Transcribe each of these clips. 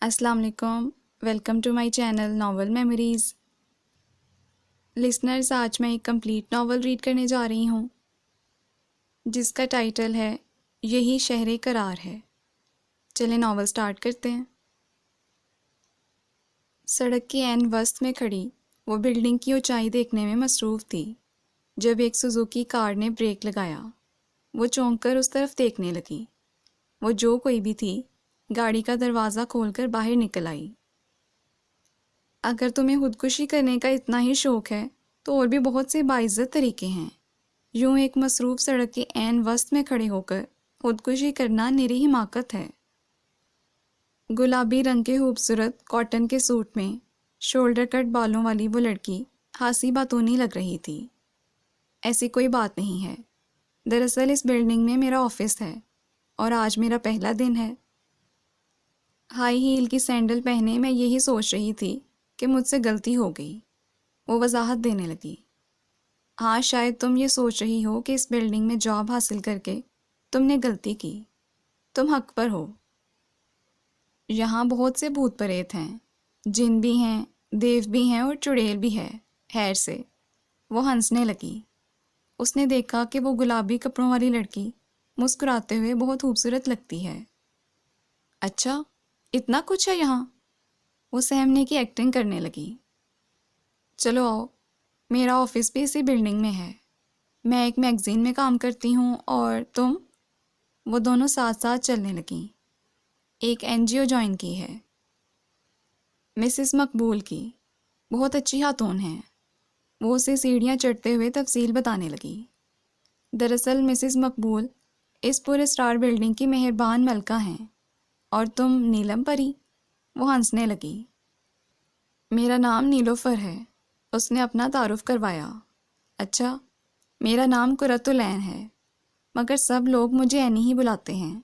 السلام علیکم، welcome to my channel novel memories. Listeners, آج میں ایک کمپلیٹ ناول ریڈ کرنے جا رہی ہوں جس کا ٹائٹل ہے یہی شہر قرار ہے۔ چلیں ناول سٹارٹ کرتے ہیں۔ سڑک کے عین وسط میں کھڑی وہ بلڈنگ کی اونچائی دیکھنے میں مصروف تھی جب ایک سوزوکی کار نے بریک لگایا۔ وہ چونک کر اس طرف دیکھنے لگی۔ وہ جو کوئی بھی تھی گاڑی کا دروازہ کھول کر باہر نکل آئی۔ اگر تمہیں خودکشی کرنے کا اتنا ہی شوق ہے تو اور بھی بہت سے باعزت طریقے ہیں۔ یوں ایک مصروف سڑک کے عین وسط میں کھڑے ہو کر خودکشی کرنا نری حماقت ہے۔ گلابی رنگ کے خوبصورت کاٹن کے سوٹ میں شولڈر کٹ بالوں والی وہ لڑکی ہاسی باتونی لگ رہی تھی۔ ایسی کوئی بات نہیں ہے، دراصل اس بلڈنگ میں میرا آفس ہے اور آج میرا پہلا دن ہے۔ ہائی ہیل کی سینڈل پہنے میں یہی سوچ رہی تھی کہ مجھ سے غلطی ہو گئی۔ وہ وضاحت دینے لگی۔ ہاں، شاید تم یہ سوچ رہی ہو کہ اس بلڈنگ میں جاب حاصل کر کے تم نے غلطی کی۔ تم حق پر ہو۔ یہاں بہت سے بھوت پریت ہیں، جن بھی ہیں، دیو بھی ہیں اور چڑیل بھی ہے۔ خیر سے وہ ہنسنے لگی۔ اس نے دیکھا کہ وہ گلابی کپڑوں والی لڑکی مسکراتے ہوئے بہت خوبصورت لگتی ہے۔ اچھا، اتنا کچھ ہے یہاں؟ وہ سہمنے کی ایکٹنگ کرنے لگی۔ چلو آؤ، میرا آفس بھی اسی بلڈنگ میں ہے۔ میں ایک میگزین میں کام کرتی ہوں اور تم؟ وہ دونوں ساتھ ساتھ چلنے لگیں۔ ایک NGO جوائن کی ہے، مسز مقبول کی، بہت اچھی خاتون ہیں۔ وہ اسے سیڑھیاں چڑھتے ہوئے تفصیل بتانے لگی۔ دراصل مسز مقبول اس پورے اسٹار بلڈنگ کی مہربان ملکہ ہیں۔ اور تم نیلم پری؟ وہ ہنسنے لگی۔ میرا نام نیلوفر ہے، اس نے اپنا تعارف کروایا۔ اچھا، میرا نام قرۃ العین ہے، مگر سب لوگ مجھے اینی ہی بلاتے ہیں۔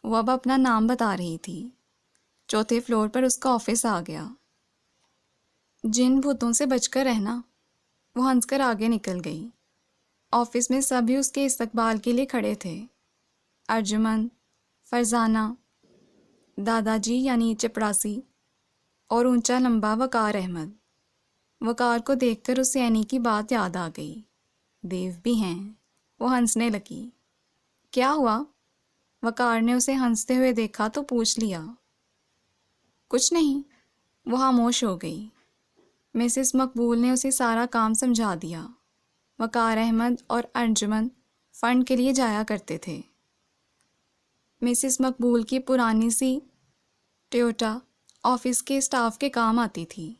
وہ اب اپنا نام بتا رہی تھی۔ چوتھے فلور پر اس کا آفس آ گیا۔ جن بھوتوں سے بچ کر رہنا۔ وہ ہنس کر آگے نکل گئی۔ آفس میں سبھی اس کے استقبال کے لیے کھڑے تھے۔ ارجمن، فرزانہ، دادا جی یعنی چپڑاسی، اور اونچا لمبا وقار احمد۔ وقار کو دیکھ کر اسے اینی کی بات یاد آ گئی۔ دیو بھی ہیں۔ وہ ہنسنے لگی۔ کیا ہوا؟ وقار نے اسے ہنستے ہوئے دیکھا تو پوچھ لیا۔ کچھ نہیں، وہ خاموش ہو گئی۔ مسز مقبول نے اسے سارا کام سمجھا دیا۔ وقار احمد اور انجمن فنڈ کے لیے جایا کرتے تھے۔ مسز مقبول کی پرانی سی ٹویوٹا آفس کے اسٹاف کے کام آتی تھی۔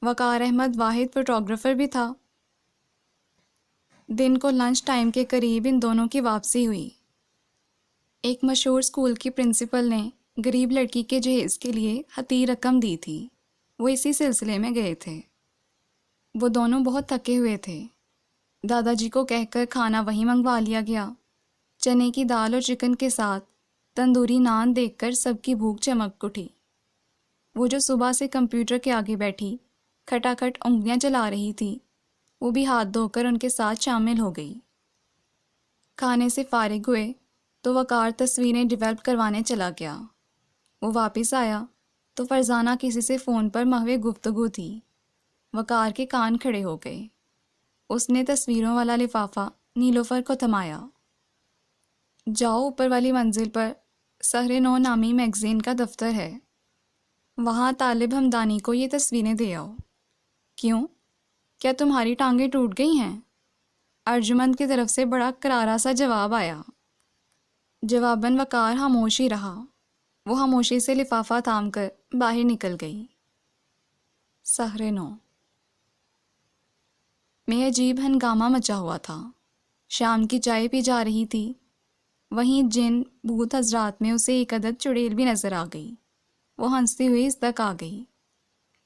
وقار احمد واحد فوٹوگرافر بھی تھا۔ دن کو لنچ ٹائم کے قریب ان دونوں کی واپسی ہوئی۔ ایک مشہور اسکول کی پرنسپل نے غریب لڑکی کے جہیز کے لیے حتیر رقم دی تھی۔ وہ اسی سلسلے میں گئے تھے۔ وہ دونوں بہت تھکے ہوئے تھے۔ دادا جی کو کہہ کر کھانا وہیں منگوا لیا گیا۔ چنے کی دال اور چکن کے ساتھ تندوری نان دیکھ کر سب کی بھوک چمک اٹھی۔ وہ جو صبح سے کمپیوٹر کے آگے بیٹھی کھٹا کھٹ انگلیاں چلا رہی تھی، وہ بھی ہاتھ دھو کر ان کے ساتھ شامل ہو گئی۔ کھانے سے فارغ ہوئے تو وقار تصویریں ڈیولپ کروانے چلا گیا۔ وہ واپس آیا تو فرزانہ کسی سے فون پر محو گفتگو تھی۔ وقار کے کان کھڑے ہو گئے۔ اس نے تصویروں والا لفافہ نیلوفر کو تھمایا۔ جاؤ، اوپر والی منزل پر سحر نو نامی میگزین کا دفتر ہے، وہاں طالب ہمدانی کو یہ تصویریں دے آؤ۔ کیوں؟ کیا تمہاری ٹانگیں ٹوٹ گئی ہیں؟ ارجمن کی طرف سے بڑا کرارا سا جواب آیا۔ جواباً وقار خاموش ہی رہا۔ وہ خاموشی سے لفافہ تھام کر باہر نکل گئی۔ سحر نو میں عجیب ہنگامہ مچا ہوا تھا۔ شام کی چائے پی جا رہی تھی، وہیں جن بھوت حضرات میں اسے ایک عدد چڑیل بھی نظر آ گئی۔ وہ ہنستی ہوئی اس تک آ گئی۔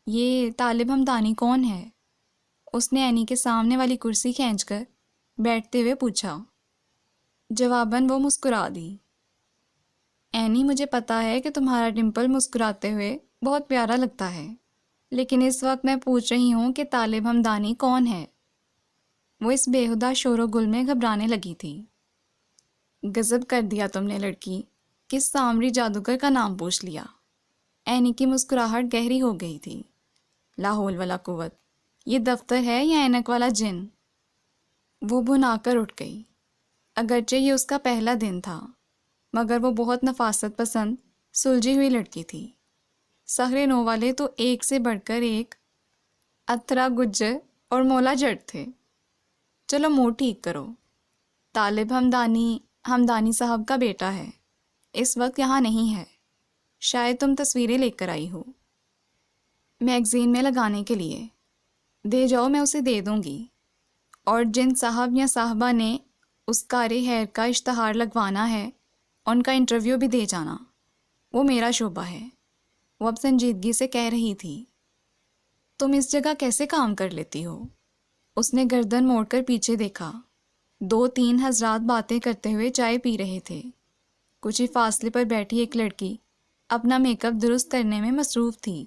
یہ طالب ہمدانی کون ہے؟ اس نے اینی کے سامنے والی کرسی کھینچ کر بیٹھتے ہوئے پوچھا۔ جواباً وہ مسکرا دی۔ اینی، مجھے پتا ہے کہ تمہارا ڈمپل مسکراتے ہوئے بہت پیارا لگتا ہے، لیکن اس وقت میں پوچھ رہی ہوں کہ طالب ہمدانی کون ہے؟ وہ اس بےہودہ شور و گل میں گھبرانے لگی تھی۔ غضب کر دیا تم نے لڑکی، کس سامری جادوگر کا نام پوچھ لیا؟ اینی کی مسکراہٹ گہری ہو گئی تھی۔ لا حول ولا قوت، یہ دفتر ہے یا اینک والا جن؟ وہ بھنا کر اٹھ گئی۔ اگرچہ یہ اس کا پہلا دن تھا، مگر وہ بہت نفاست پسند سلجھی ہوئی لڑکی تھی۔ سہرے نو والے تو ایک سے بڑھ کر ایک اتھرا گجر اور مولا جٹ تھے۔ چلو منہ ٹھیک کرو، طالب ہمدانی صاحب کا بیٹا ہے، اس وقت یہاں نہیں ہے، شاید تم تصویریں لے کر آئی ہو میگزین میں لگانے کے لیے، دے جاؤ میں اسے دے دوں گی، اور جن صاحب یا صاحبہ نے اس کارے ہیئر کا اشتہار لگوانا ہے ان کا انٹرویو بھی دے جانا، وہ میرا شعبہ ہے۔ وہ اب سنجیدگی سے کہہ رہی تھی۔ تم اس جگہ کیسے کام کر لیتی ہو؟ اس نے گردن موڑ کر پیچھے دیکھا۔ 2-3 حضرات باتیں کرتے ہوئے چائے پی رہے تھے۔ کچھ ہی فاصلے پر بیٹھی ایک لڑکی اپنا میک اپ درست کرنے میں مصروف تھی۔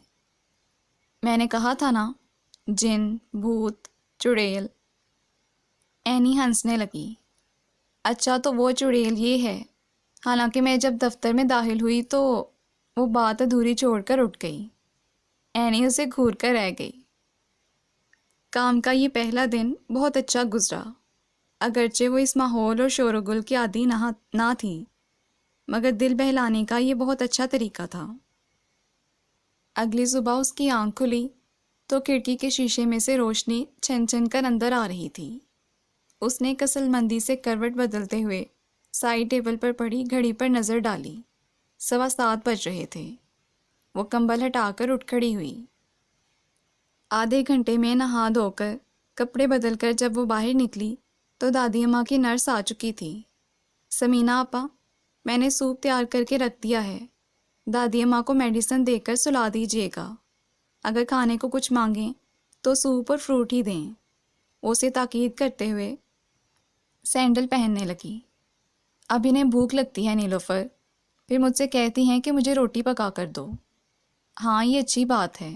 میں نے کہا تھا نا، جن، بھوت، چڑیل۔ اینی ہنسنے لگی۔ اچھا تو وہ چڑیل یہ ہے؟ حالانکہ میں جب دفتر میں داخل ہوئی تو وہ بات ادھوری چھوڑ کر اٹھ گئی۔ اینی اسے گھور کر رہ گئی۔ کام کا یہ پہلا دن بہت اچھا گزرا، اگرچہ وہ اس ماحول اور شور و گل کی عادی نہ تھی، مگر دل بہلانے کا یہ بہت اچھا طریقہ تھا۔ اگلی صبح اس کی آنکھ کھلی تو کھڑکی کے شیشے میں سے روشنی چھن چھن کر اندر آ رہی تھی۔ اس نے کسل مندی سے کروٹ بدلتے ہوئے سائڈ ٹیبل پر پڑی گھڑی پر نظر ڈالی۔ 7:15 بج رہے تھے۔ وہ کمبل ہٹا کر اٹھ کھڑی ہوئی۔ آدھے گھنٹے میں نہا دھو کر کپڑے بدل کر جب وہ باہر نکلی تو دادی اماں کی نرس آ چکی تھی۔ سمینہ آپا، میں نے سوپ تیار کر کے رکھ دیا ہے، دادی اماں کو میڈیسن دے کر سلا دیجیے گا، اگر کھانے کو کچھ مانگیں تو سوپ اور فروٹ ہی دیں۔ وہ اسے تاکید کرتے ہوئے سینڈل پہننے لگی۔ اب انہیں بھوک لگتی ہے نیلوفر، پھر مجھ سے کہتی ہیں کہ مجھے روٹی پکا کر دو۔ ہاں یہ اچھی بات ہے،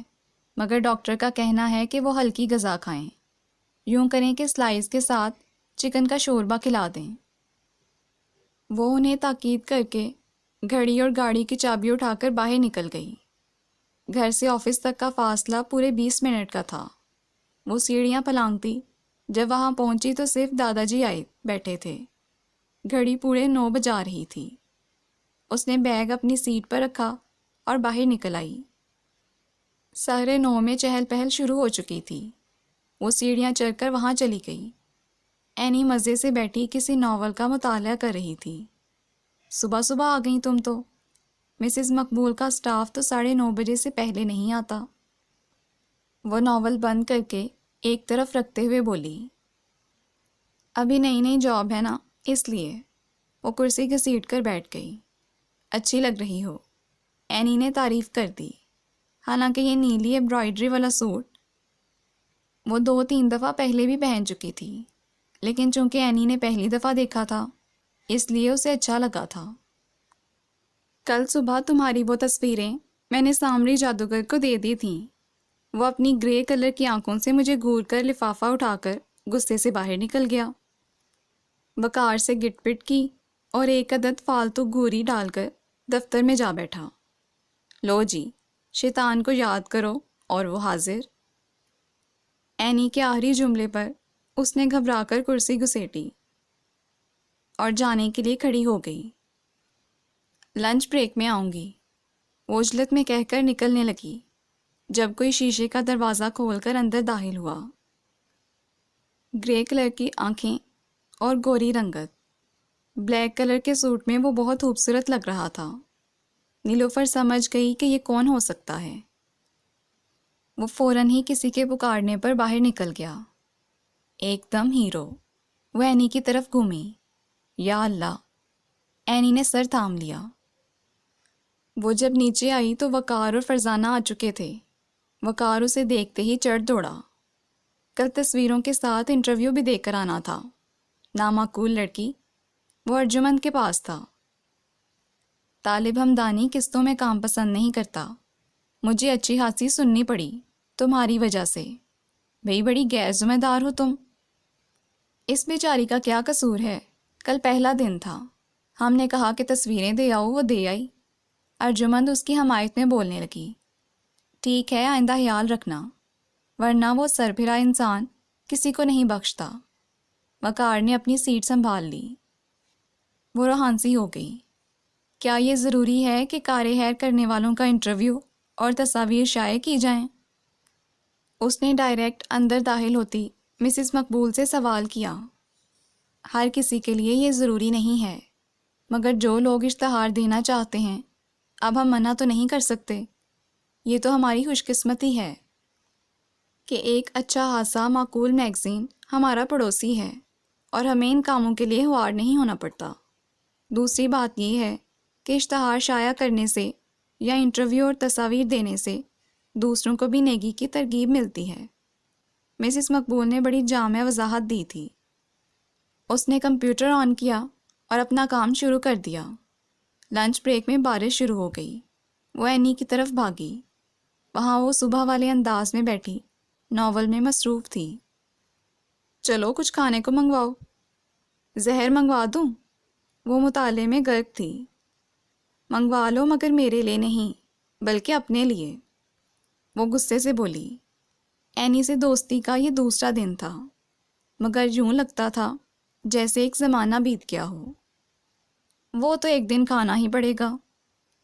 مگر ڈاکٹر کا کہنا ہے کہ وہ ہلکی غذا کھائیں، یوں کریں کہ سلائس کے ساتھ چکن کا شوربہ کھلا دیں۔ وہ انہیں تاکید کر کے گھڑی اور گاڑی کی چابی اٹھا کر باہر نکل گئی۔ گھر سے آفس تک کا فاصلہ پورے 20 منٹ کا تھا۔ وہ سیڑھیاں پلانگتی، جب وہاں پہنچی تو صرف دادا جی آئے بیٹھے تھے۔ گھڑی پورے 9 بجا رہی تھی۔ اس نے بیگ اپنی سیٹ پر رکھا اور باہر نکل آئی۔ 9:30 میں چہل پہل شروع ہو چکی تھی۔ وہ سیڑھیاں چڑھ کر وہاں چلی گئی۔ اینی مزے سے بیٹھی کسی ناول کا مطالعہ کر رہی تھی۔ صبح صبح آ گئیں تم تو، مسز مقبول کا سٹاف تو 9:30 بجے سے پہلے نہیں آتا۔ وہ ناول بند کر کے ایک طرف رکھتے ہوئے بولی۔ ابھی نئی نئی جاب ہے نا، اس لیے۔ وہ کرسی گھسیٹ کر بیٹھ گئی۔ اچھی لگ رہی ہو، اینی نے تعریف کر دی۔ حالانکہ یہ نیلی ایمبرائڈری والا سوٹ وہ 2-3 دفعہ پہلے بھی پہن چکی تھی، لیکن چونکہ اینی نے پہلی دفعہ دیکھا تھا اس لیے اسے اچھا لگا تھا۔ کل صبح تمہاری وہ تصویریں میں نے سامری جادوگر کو دے دی تھیں۔ وہ اپنی گرے کلر کی آنکھوں سے مجھے گھور کر لفافہ اٹھا کر غصے سے باہر نکل گیا۔ وقار سے گٹ پٹ کی اور ایک عدد فالتو گھوری ڈال کر دفتر میں جا بیٹھا۔ لو جی، شیطان کو یاد کرو اور وہ حاضر۔ اینی کے آخری جملے پر اس نے گھبرا کر کرسی گھسیٹی اور جانے کے لیے کھڑی ہو گئی۔ لنچ بریک میں آؤں گی، وہ عجلت میں کہہ کر نکلنے لگی جب کوئی شیشے کا دروازہ کھول کر اندر داخل ہوا۔ گرے کلر کی آنکھیں اور گوری رنگت، بلیک کلر کے سوٹ میں وہ بہت خوبصورت لگ رہا تھا۔ نیلوفر سمجھ گئی کہ یہ کون ہو سکتا ہے۔ وہ فوراً ہی کسی کے پکارنے پر باہر نکل گیا۔ ایک دم ہیرو۔ وہ اینی کی طرف گھومی۔ یا اللہ! اینی نے سر تھام لیا۔ وہ جب نیچے آئی تو وقار اور فرزانہ آ چکے تھے۔ وقار اسے دیکھتے ہی چڑھ دوڑا۔ کل تصویروں کے ساتھ انٹرویو بھی دے کر آنا تھا۔ نامعقول لڑکی، وہ ارجمند کے پاس تھا۔ طالب ہمدانی قسطوں میں کام پسند نہیں کرتا، مجھے اچھی خاصی سننی پڑی تمہاری وجہ سے۔ بھئی بڑی غیر ذمہ دار ہو تم۔ اس بیچاری کا کیا قصور ہے؟ کل پہلا دن تھا، ہم نے کہا کہ تصویریں دے آؤ، وہ دے آئی۔ ارجمند اس کی حمایت میں بولنے لگی۔ ٹھیک ہے، آئندہ خیال رکھنا، ورنہ وہ سر پھرا انسان کسی کو نہیں بخشتا۔ وقار نے اپنی سیٹ سنبھال لی۔ وہ روحانسی ہو گئی۔ کیا یہ ضروری ہے کہ کار ہائر کرنے والوں کا انٹرویو اور تصاویر شائع کی جائیں؟ اس نے ڈائریکٹ اندر داخل ہوتی مسز مقبول سے سوال کیا۔ ہر کسی کے لیے یہ ضروری نہیں ہے، مگر جو لوگ اشتہار دینا چاہتے ہیں اب ہم منع تو نہیں کر سکتے۔ یہ تو ہماری خوش قسمتی ہے کہ ایک اچھا خاصا معقول میگزین ہمارا پڑوسی ہے اور ہمیں ان کاموں کے لیے ہوار نہیں ہونا پڑتا۔ دوسری بات یہ ہے کہ اشتہار شائع کرنے سے یا انٹرویو اور تصاویر دینے سے دوسروں کو بھی نیکی کی ترغیب ملتی ہے۔ مسز مقبول نے بڑی جامع وضاحت دی تھی۔ اس نے کمپیوٹر آن کیا اور اپنا کام شروع کر دیا۔ لنچ بریک میں بارش شروع ہو گئی۔ وہ اینی کی طرف بھاگی۔ وہاں وہ صبح والے انداز میں بیٹھی ناول میں مصروف تھی۔ چلو کچھ کھانے کو منگواؤ۔ زہر منگوا دوں؟ وہ مطالعے میں غرق تھی۔ منگوا لو، مگر میرے لیے نہیں بلکہ اپنے لیے، وہ غصے سے بولی۔ اینی سے دوستی کا یہ دوسرا دن تھا، مگر یوں لگتا تھا جیسے ایک زمانہ بیت گیا ہو۔ وہ تو ایک دن کھانا ہی پڑے گا۔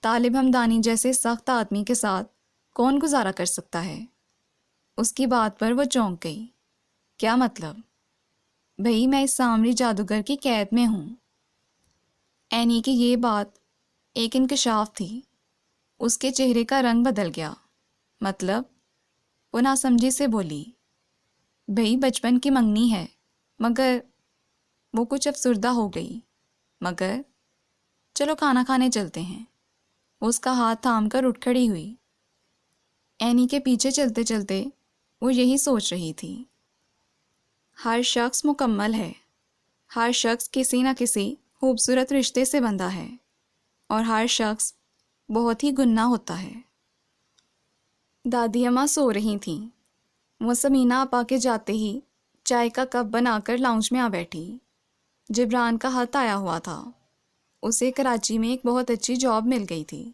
طالب ہمدانی جیسے سخت آدمی کے ساتھ کون گزارا کر سکتا ہے؟ اس کی بات پر وہ چونک گئی۔ کیا مطلب؟ بھئی میں اس سامری جادوگر کی قید میں ہوں۔ اینی کی یہ بات ایک انکشاف تھی۔ اس کے چہرے کا رنگ بدل گیا۔ مطلب؟ وہ ناسمجھی سے بولی۔ بھئی بچپن کی منگنی ہے، مگر وہ کچھ افسردہ ہو گئی۔ مگر چلو کھانا کھانے چلتے ہیں۔ اس کا ہاتھ تھام کر اٹھ کھڑی ہوئی۔ اینی کے پیچھے چلتے چلتے وہ یہی سوچ رہی تھی۔ ہر شخص مکمل ہے، ہر شخص کسی نہ کسی خوبصورت رشتے سے بندھا ہے، اور ہر شخص بہت ہی گناہ ہوتا ہے۔ دادی اماں سو رہی تھیں۔ وہ سمینہ آپا کے جاتے ہی چائے کا کپ بنا کر لاؤنج میں آ بیٹھی۔ جبران کا خط آیا ہوا تھا۔ اسے کراچی میں ایک بہت اچھی جاب مل گئی تھی۔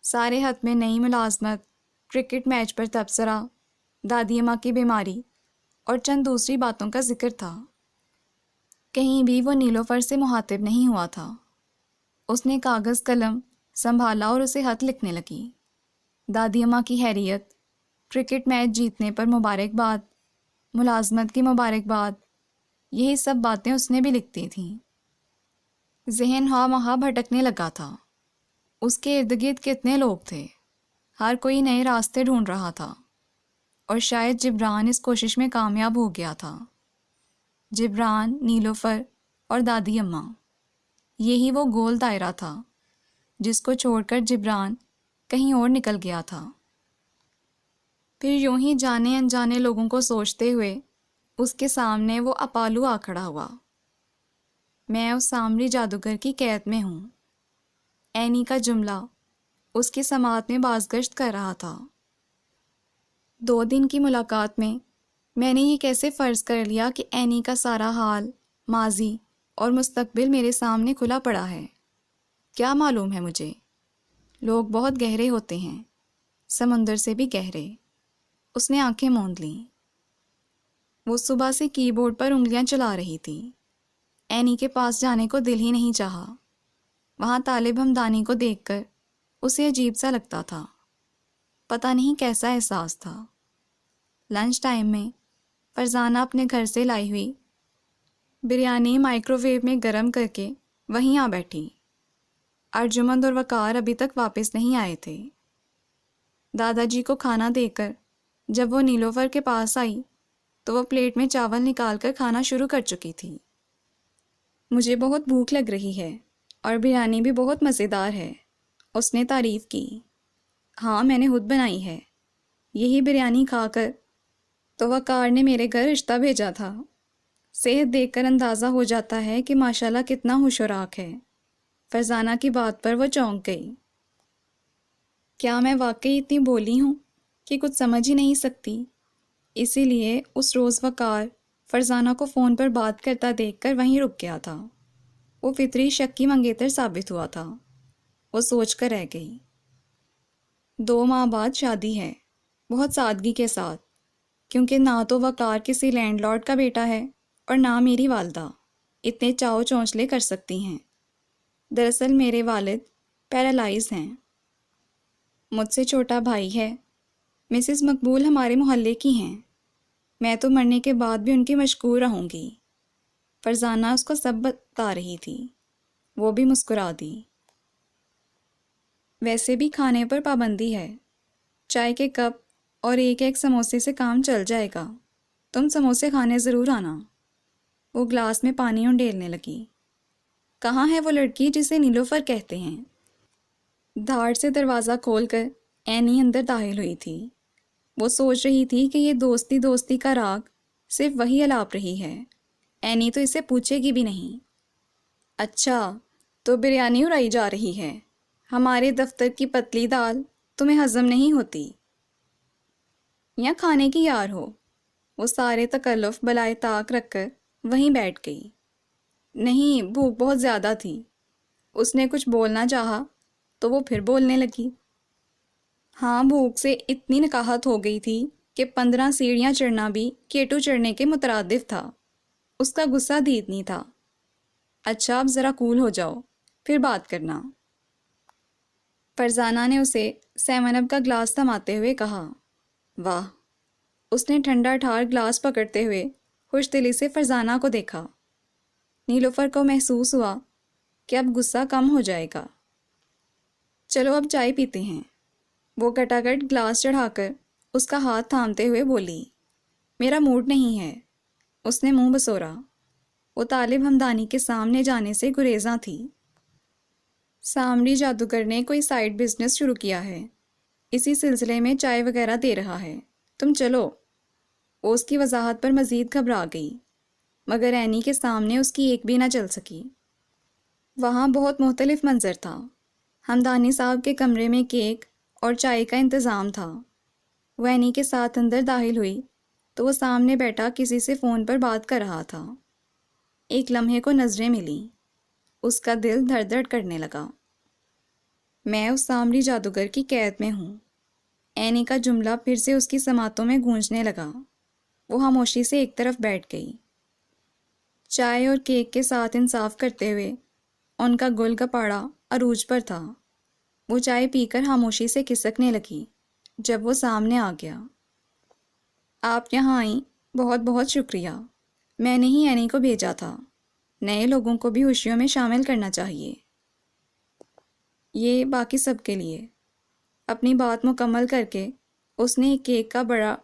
سارے خط میں نئی ملازمت، کرکٹ میچ پر تبصرہ، دادی اماں کی بیماری اور چند دوسری باتوں کا ذکر تھا۔ کہیں بھی وہ نیلوفر سے مخاطب نہیں ہوا تھا۔ اس نے کاغذ قلم سنبھالا اور اسے خط لکھنے لگی۔ دادی اماں کی خیریت، کرکٹ میچ جیتنے پر مبارکباد، ملازمت کی مبارکباد، یہی سب باتیں اس نے بھی لکھتی تھیں۔ ذہن ہوا مہا بھٹکنے لگا تھا۔ اس کے ارد گرد کتنے لوگ تھے، ہر کوئی نئے راستے ڈھونڈ رہا تھا، اور شاید جبران اس کوشش میں کامیاب ہو گیا تھا۔ جبران، نیلوفر اور دادی اماں، یہی وہ گول دائرہ تھا جس کو چھوڑ کر جبران کہیں اور نکل گیا تھا۔ پھر یوں ہی جانے انجانے لوگوں کو سوچتے ہوئے اس کے سامنے وہ اپالو آ کھڑا ہوا۔ میں اس سامری جادوگر کی قید میں ہوں۔ اینی کا جملہ اس کی سماعت میں بازگشت کر رہا تھا۔ 2 دن کی ملاقات میں نے یہ کیسے فرض کر لیا کہ اینی کا سارا حال، ماضی اور مستقبل میرے سامنے کھلا پڑا ہے؟ کیا معلوم ہے مجھے؟ لوگ بہت گہرے ہوتے ہیں، سمندر سے بھی گہرے۔ اس نے آنکھیں موند لیں۔ وہ صبح سے کی بورڈ پر انگلیاں چلا رہی تھی۔ اینی کے پاس جانے کو دل ہی نہیں چاہا۔ وہاں طالب ہمدانی کو دیکھ کر اسے عجیب سا لگتا تھا۔ پتہ نہیں کیسا احساس تھا۔ لنچ ٹائم میں فرزانہ اپنے گھر سے لائی ہوئی بریانی مائکرو ویو میں گرم کر کے وہیں آ بیٹھی۔ ارجمند اور وقار ابھی تک واپس نہیں آئے تھے۔ دادا جی کو کھانا دے کر جب وہ نیلوفر کے پاس آئی تو وہ پلیٹ میں چاول نکال کر کھانا شروع کر چکی تھی۔ مجھے بہت بھوک لگ رہی ہے اور بریانی بھی بہت مزیدار ہے، اس نے تعریف کی۔ ہاں میں نے خود بنائی ہے۔ یہی بریانی کھا کر تو وقار نے میرے گھر رشتہ بھیجا تھا۔ صحت دیکھ کر اندازہ ہو جاتا ہے کہ ماشاءاللہ کتنا ہوش و راک ہے۔ فرزانہ کی بات پر وہ چونک گئی۔ کیا میں واقعی اتنی بولی ہوں کہ کچھ سمجھ ہی نہیں سکتی؟ اسی لیے اس روز وقار فرزانہ کو فون پر بات کرتا دیکھ کر وہیں رک گیا تھا۔ وہ فطری شک کی منگیتر ثابت ہوا تھا۔ وہ سوچ کر رہ گئی۔ 2 ماہ بعد شادی ہے، بہت سادگی کے ساتھ، کیونکہ نہ تو وقار کسی لینڈ لارڈ کا بیٹا ہے اور نہ میری والدہ اتنے چاؤ چونچلے کر سکتی ہیں۔ دراصل میرے والد پیرالائز ہیں۔ مجھ سے چھوٹا بھائی ہے، مسز مقبول ہمارے محلے کی ہیں۔ میں تو مرنے کے بعد بھی ان کی مشکور رہوں گی۔ فرزانہ اس کو سب بتا رہی تھی۔ وہ بھی مسکرا دی۔ ویسے بھی کھانے پر پابندی ہے، چائے کے کپ اور ایک سموسے سے کام چل جائے گا۔ تم سموسے کھانے ضرور آنا۔ وہ گلاس میں پانی انڈیلنے لگی۔ کہاں ہے وہ لڑکی جسے نیلوفر کہتے ہیں؟ دھاڑ سے دروازہ کھول کر اینی اندر داخل ہوئی تھی۔ وہ سوچ رہی تھی کہ یہ دوستی دوستی کا راگ صرف وہی الاپ رہی ہے، اینی تو اسے پوچھے گی بھی نہیں۔ اچھا، تو بریانی اڑائی جا رہی ہے؟ ہمارے دفتر کی پتلی دال تمہیں ہضم نہیں ہوتی یا کھانے کی یار ہو؟ وہ سارے تکلف بالائے طاق رکھ کر وہیں بیٹھ گئی۔ نہیں، بھوک بہت زیادہ تھی۔ اس نے کچھ بولنا چاہا تو وہ پھر بولنے لگی۔ ہاں، بھوک سے اتنی نکاہت ہو گئی تھی کہ 15 سیڑھیاں چڑھنا بھی کیٹو چڑھنے کے مترادف تھا۔ اس کا غصہ دید نہیں تھا۔ اچھا، اب ذرا کول ہو جاؤ، پھر بات کرنا۔ فرزانہ نے اسے 7 اپ کا گلاس تھماتے ہوئے کہا۔ واہ! اس نے ٹھنڈا ٹھار گلاس پکڑتے ہوئے خوش دلی سے فرزانہ کو دیکھا۔ نیلوفر کو محسوس ہوا کہ اب غصہ کم ہو جائے گا۔ چلو اب چائے پیتے ہیں۔ وہ کٹاکٹ گلاس چڑھا کر اس کا ہاتھ تھامتے ہوئے بولی۔ میرا موڈ نہیں ہے۔ اس نے منہ بسورا۔ وہ طالب ہمدانی کے سامنے جانے سے گریزاں تھی۔ سامری جادوگر نے کوئی سائیڈ بزنس شروع کیا ہے، اسی سلسلے میں چائے وغیرہ دے رہا ہے، تم چلو۔ وہ اس کی وضاحت پر مزید گھبرا گئی، مگر اینی کے سامنے اس کی ایک بھی نہ چل سکی۔ وہاں بہت مختلف منظر تھا۔ ہمدانی صاحب کے کمرے میں کیک اور چائے کا انتظام تھا۔ وہ اینی کے ساتھ اندر داخل ہوئی تو وہ سامنے بیٹھا کسی سے فون پر بات کر رہا تھا۔ ایک لمحے کو نظریں ملیں، اس کا دل دھڑ دھڑ کرنے لگا۔ میں اس سامری جادوگر کی قید میں ہوں۔ اینی کا جملہ پھر سے اس کی سماعتوں میں گونجنے لگا۔ وہ خاموشی سے ایک طرف بیٹھ گئی۔ چائے اور کیک کے ساتھ انصاف کرتے ہوئے ان کا گل گپاڑا عروج پر تھا۔ وہ چائے پی کر خاموشی سے کھسکنے لگی جب وہ سامنے آ گیا۔ آپ یہاں آئیں، بہت بہت شکریہ۔ میں نے ہی اینی کو بھیجا تھا۔ نئے لوگوں کو بھی خوشیوں میں شامل کرنا چاہیے۔ یہ باقی سب کے لیے۔ اپنی بات مکمل کر کے اس نے ایک کیک کا بڑا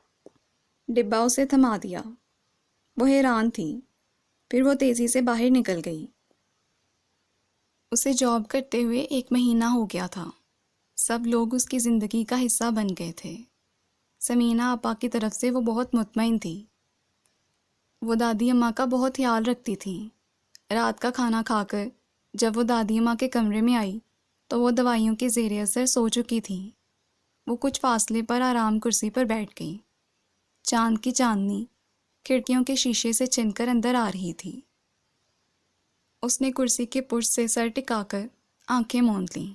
ڈبہ اسے تھما دیا۔ وہ حیران تھی، پھر وہ تیزی سے باہر نکل گئی۔ اسے جاب کرتے ہوئے 1 مہینہ ہو گیا تھا۔ سب لوگ اس کی زندگی کا حصہ بن گئے تھے۔ سمینہ آپا کی طرف سے وہ بہت مطمئن تھی۔ وہ دادی اماں کا بہت خیال رکھتی تھیں۔ رات کا کھانا کھا کر جب وہ دادی اماں کے کمرے میں آئی تو وہ دوائیوں کے زیر اثر سو چکی تھیں۔ وہ کچھ فاصلے پر آرام کرسی پر بیٹھ گئی۔ چاند کی چاندنی کھڑکیوں کے شیشے سے چھن کر اندر آ رہی تھی۔ اس نے کرسی کے پشت سے سر ٹکا کر آنکھیں موند لیں۔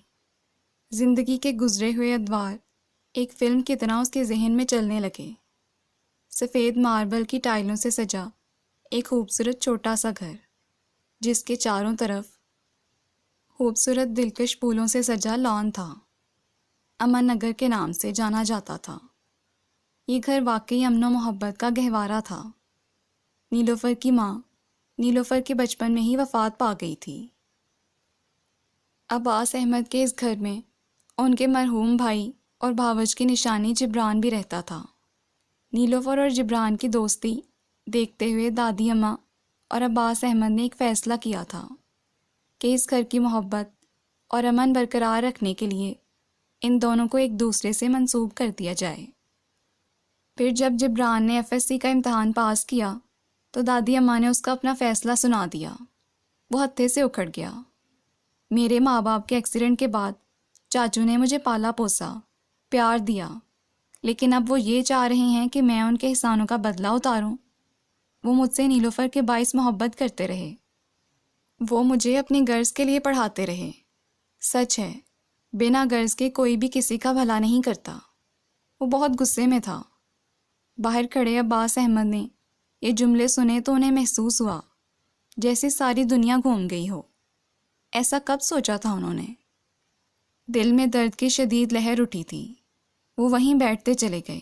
زندگی کے گزرے ہوئے ادوار ایک فلم کی طرح اس کے ذہن میں چلنے لگے۔ سفید ماربل کی ٹائلوں سے سجا ایک خوبصورت چھوٹا سا گھر، جس کے چاروں طرف خوبصورت دلکش پھولوں سے سجا لان تھا۔ امن نگر کے نام سے جانا جاتا تھا۔ یہ گھر واقعی امن و محبت کا گہوارہ تھا۔ نیلوفر کی ماں نیلوفر کے بچپن میں ہی وفات پا گئی تھی۔ عباس احمد کے اس گھر میں ان کے مرحوم بھائی اور بھاوج کی نشانی جبران بھی رہتا تھا۔ نیلوفر اور جبران کی دوستی دیکھتے ہوئے دادی اماں اور عباس احمد نے ایک فیصلہ کیا تھا کہ اس گھر کی محبت اور امن برقرار رکھنے کے لیے ان دونوں کو ایک دوسرے سے منسوب کر دیا جائے۔ پھر جب جبران نے FSC کا امتحان پاس کیا تو دادی اماں نے اس کا اپنا فیصلہ سنا دیا۔ وہ ہتھے سے اکھڑ گیا۔ میرے ماں باپ کے ایکسیڈنٹ کے بعد چاچو نے مجھے پالا پوسا، پیار دیا، لیکن اب وہ یہ چاہ رہے ہیں کہ میں ان کے احسانوں کا بدلہ اتاروں۔ وہ مجھ سے نیلوفر کے باعث محبت کرتے رہے۔ وہ مجھے اپنی غرض کے لیے پڑھاتے رہے۔ سچ ہے، بنا غرض کے کوئی بھی کسی کا بھلا نہیں کرتا۔ وہ بہت غصے میں تھا۔ باہر کھڑے عباس احمد نے یہ جملے سنے تو انہیں محسوس ہوا جیسے ساری دنیا گھوم گئی ہو۔ ایسا کب سوچا تھا انہوں نے؟ دل میں درد کی شدید لہر اٹھی تھی۔ وہ وہیں بیٹھتے چلے گئے۔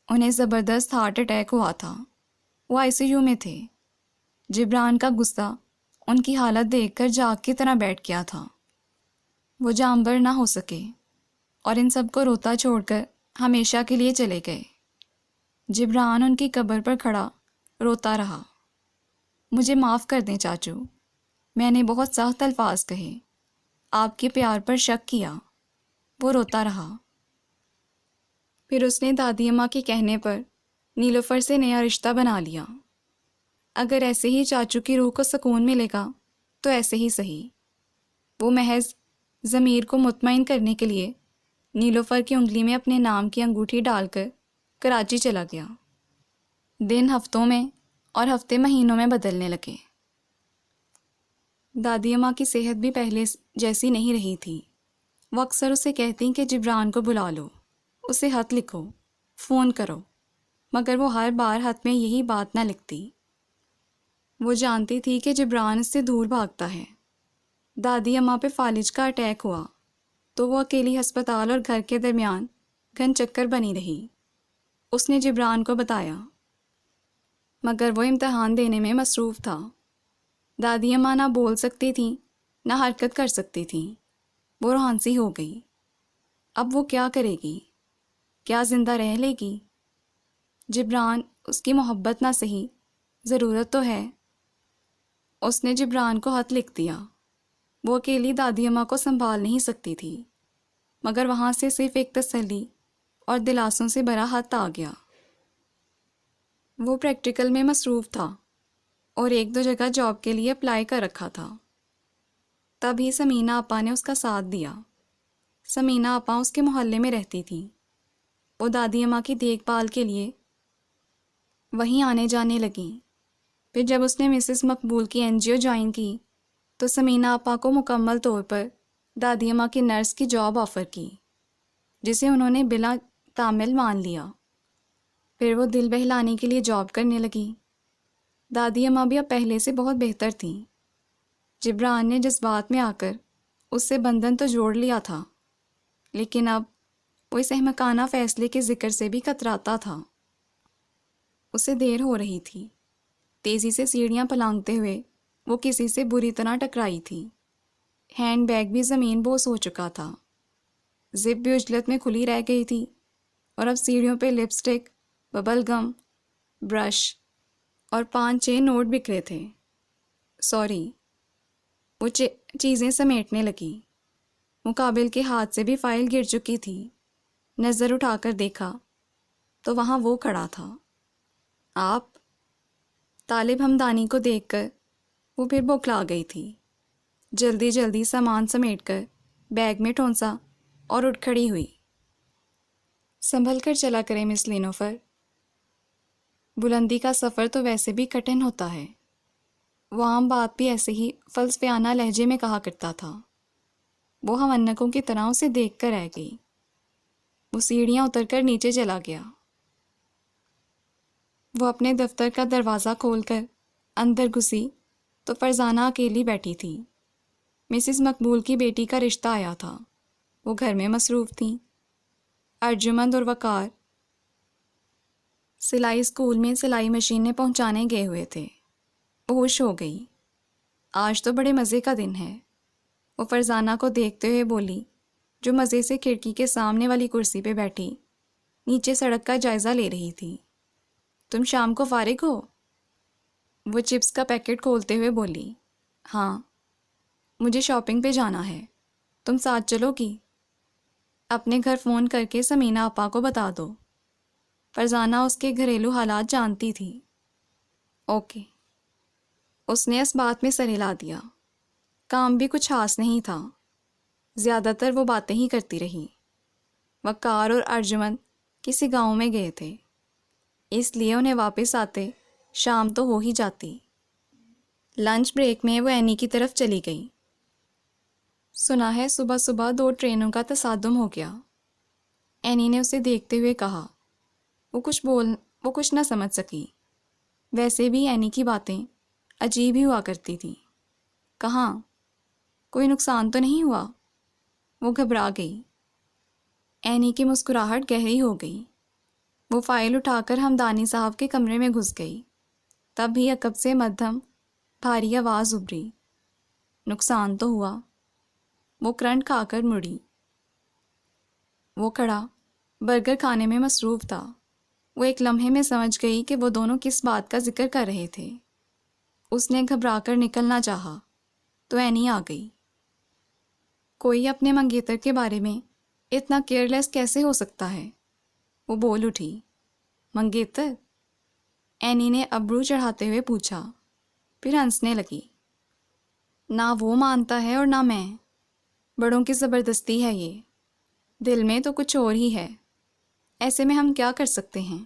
انہیں زبردست ہارٹ اٹیک ہوا تھا۔ وہ ICU میں تھے۔ جبران کا غصہ ان کی حالت دیکھ کر جاگ کی طرح بیٹھ گیا تھا۔ وہ جانبر نہ ہو سکے اور ان سب کو روتا چھوڑ کر ہمیشہ کے لیے چلے گئے۔ جبران ان کی قبر پر کھڑا روتا رہا۔ مجھے معاف کر دیں چاچو، میں نے بہت سخت الفاظ کہے، آپ کے پیار پر شک کیا۔ وہ روتا رہا۔ پھر اس نے دادی اماں کے کہنے پر نیلوفر سے نیا رشتہ بنا لیا۔ اگر ایسے ہی چاچو کی روح کو سکون ملے گا تو ایسے ہی صحیح۔ وہ محض ضمیر کو مطمئن کرنے کے لیے نیلوفر کی انگلی میں اپنے نام کی انگوٹھی ڈال کر کراچی چلا گیا۔ دن ہفتوں میں اور ہفتے مہینوں میں بدلنے لگے۔ دادی اماں کی صحت بھی پہلے جیسی نہیں رہی تھی۔ وہ اکثر اسے کہتی کہ جبران کو بلا لو، اسے خط لکھو، فون کرو، مگر وہ ہر بار خط میں یہی بات نہ لکھتی۔ وہ جانتی تھی کہ جبران اس سے دور بھاگتا ہے۔ دادی اماں پہ فالج کا اٹیک ہوا تو وہ اکیلی ہسپتال اور گھر کے درمیان گھن چکر بنی رہی۔ اس نے جبران کو بتایا، مگر وہ امتحان دینے میں مصروف تھا۔ دادی اماں نہ بول سکتی تھیں نہ حرکت کر سکتی تھیں۔ وہ روحانسی ہو گئی۔ اب وہ کیا کرے گی؟ کیا زندہ رہ لے گی؟ جبران اس کی محبت نہ سہی، ضرورت تو ہے۔ اس نے جبران کو خط لکھ دیا۔ وہ اکیلی دادی اماں کو سنبھال نہیں سکتی تھی، مگر وہاں سے صرف ایک تسلی اور دلاسوں سے بھرا خط آ گیا۔ وہ پریکٹیکل میں مصروف تھا اور ایک دو جگہ جاب کے لیے اپلائی کر رکھا تھا۔ تبھی سمینہ آپا نے اس کا ساتھ دیا۔ سمینہ آپا اس کے محلے میں رہتی تھیں۔ وہ دادی اماں کی دیکھ بھال کے لیے وہیں آنے جانے لگیں۔ پھر جب اس نے مسز مقبول کی NGO جوائن کی تو سمینہ آپا کو مکمل طور پر دادی اماں کی نرس کی جاب آفر کی، جسے انہوں نے بلا تعمل مان لیا۔ پھر وہ دل بہلانے کے لیے جاب کرنے لگی۔ دادی اماں بھی اب پہلے سے بہت بہتر تھیں۔ جبران نے جذبات میں آ کر اس سے بندھن تو جوڑ لیا تھا، لیکن اب وہ اس احمقانہ فیصلے کے ذکر سے بھی کتراتا تھا۔ اسے دیر ہو رہی تھی۔ تیزی سے سیڑھیاں پلانگتے ہوئے وہ کسی سے بری طرح ٹکرائی تھی۔ ہینڈ بیگ بھی زمین بوس ہو چکا تھا۔ زپ بھی عجلت میں کھلی رہ گئی تھی، اور اب سیڑھیوں پہ لپسٹک، ببل گم، برش اور 5-6 نوٹ بکھرے تھے۔ سوری۔ وہ چیزیں سمیٹنے لگی۔ مقابل کے ہاتھ سے بھی فائل گر چکی تھی۔ نظر اٹھا کر دیکھا تو وہاں وہ کھڑا تھا۔ آپ؟ طالب ہمدانی کو دیکھ کر وہ پھر بوکھلا گئی تھی۔ جلدی جلدی سامان سمیٹ کر بیگ میں ٹھونسا اور اٹھ کھڑی ہوئی۔ سنبھل کر چلا کرے مس لینوفر، بلندی کا سفر تو ویسے بھی کٹھن ہوتا ہے۔ وہ عام بات بھی ایسے ہی فلسفیانہ لہجے میں کہا کرتا تھا۔ وہ ہمنکوں کی طرح اسے دیکھ کر رہ گئی۔ وہ سیڑھیاں اتر کر نیچے چلا گیا۔ وہ اپنے دفتر کا دروازہ کھول کر اندر گھسی تو فرزانہ اکیلی بیٹھی تھی۔ مسز مقبول کی بیٹی کا رشتہ آیا تھا۔ وہ گھر میں مصروف تھیں۔ ارجمند اور وقار سلائی اسکول میں سلائی مشینیں پہنچانے گئے ہوئے تھے۔ ہوش ہو گئی۔ آج تو بڑے مزے کا دن ہے، وہ فرزانہ کو دیکھتے ہوئے بولی، جو مزے سے کھڑکی کے سامنے والی کرسی پہ بیٹھی نیچے سڑک کا جائزہ لے رہی تھی۔ تم شام کو فارغ ہو؟ وہ چپس کا پیکٹ کھولتے ہوئے بولی، ہاں، مجھے شاپنگ پہ جانا ہے، تم ساتھ چلو گی؟ اپنے گھر فون کر کے سمینہ آپا کو بتا دو۔ فرزانہ اس کے گھریلو حالات جانتی تھی۔ اوکے۔ اس نے اس بات میں سر ہلا دیا۔ کام بھی کچھ خاص نہیں تھا، زیادہ تر وہ باتیں ہی کرتی رہی۔ وقار اور ارجمند کسی گاؤں میں گئے تھے، اس لیے انہیں واپس آتے شام تو ہو ہی جاتی۔ لنچ بریک میں وہ اینی کی طرف چلی گئی۔ سنا ہے صبح صبح 2 ٹرینوں کا تصادم ہو گیا۔ اینی نے اسے دیکھتے ہوئے کہا۔ وہ کچھ نہ سمجھ سکی۔ ویسے بھی اینی کی باتیں عجیب ہی ہوا کرتی تھیں۔ کہاں؟ کوئی نقصان تو نہیں ہوا؟ وہ گھبرا گئی۔ اینی کی مسکراہٹ گہری ہو گئی۔ وہ فائل اٹھا کر ہمدانی صاحب کے کمرے میں گھس گئی۔ تب ہی عقب سے مدھم بھاری آواز ابھری۔ نقصان تو ہوا۔ وہ کرنٹ کھا کر مڑی۔ وہ کھڑا برگر کھانے میں مصروف تھا۔ وہ ایک لمحے میں سمجھ گئی کہ وہ دونوں کس بات کا ذکر کر رہے تھے۔ اس نے گھبرا کر نکلنا چاہا تو اینی آ گئی۔ کوئی اپنے منگیتر کے بارے میں اتنا کیئرلیس کیسے ہو سکتا ہے؟ وہ بول اٹھی۔ منگیتر؟ اینی نے ابرو چڑھاتے ہوئے پوچھا، پھر ہنسنے لگی۔ نہ وہ مانتا ہے اور نہ میں۔ بڑوں کی زبردستی ہے یہ، دل میں تو کچھ اور ہی ہے۔ ایسے میں ہم کیا کر سکتے ہیں؟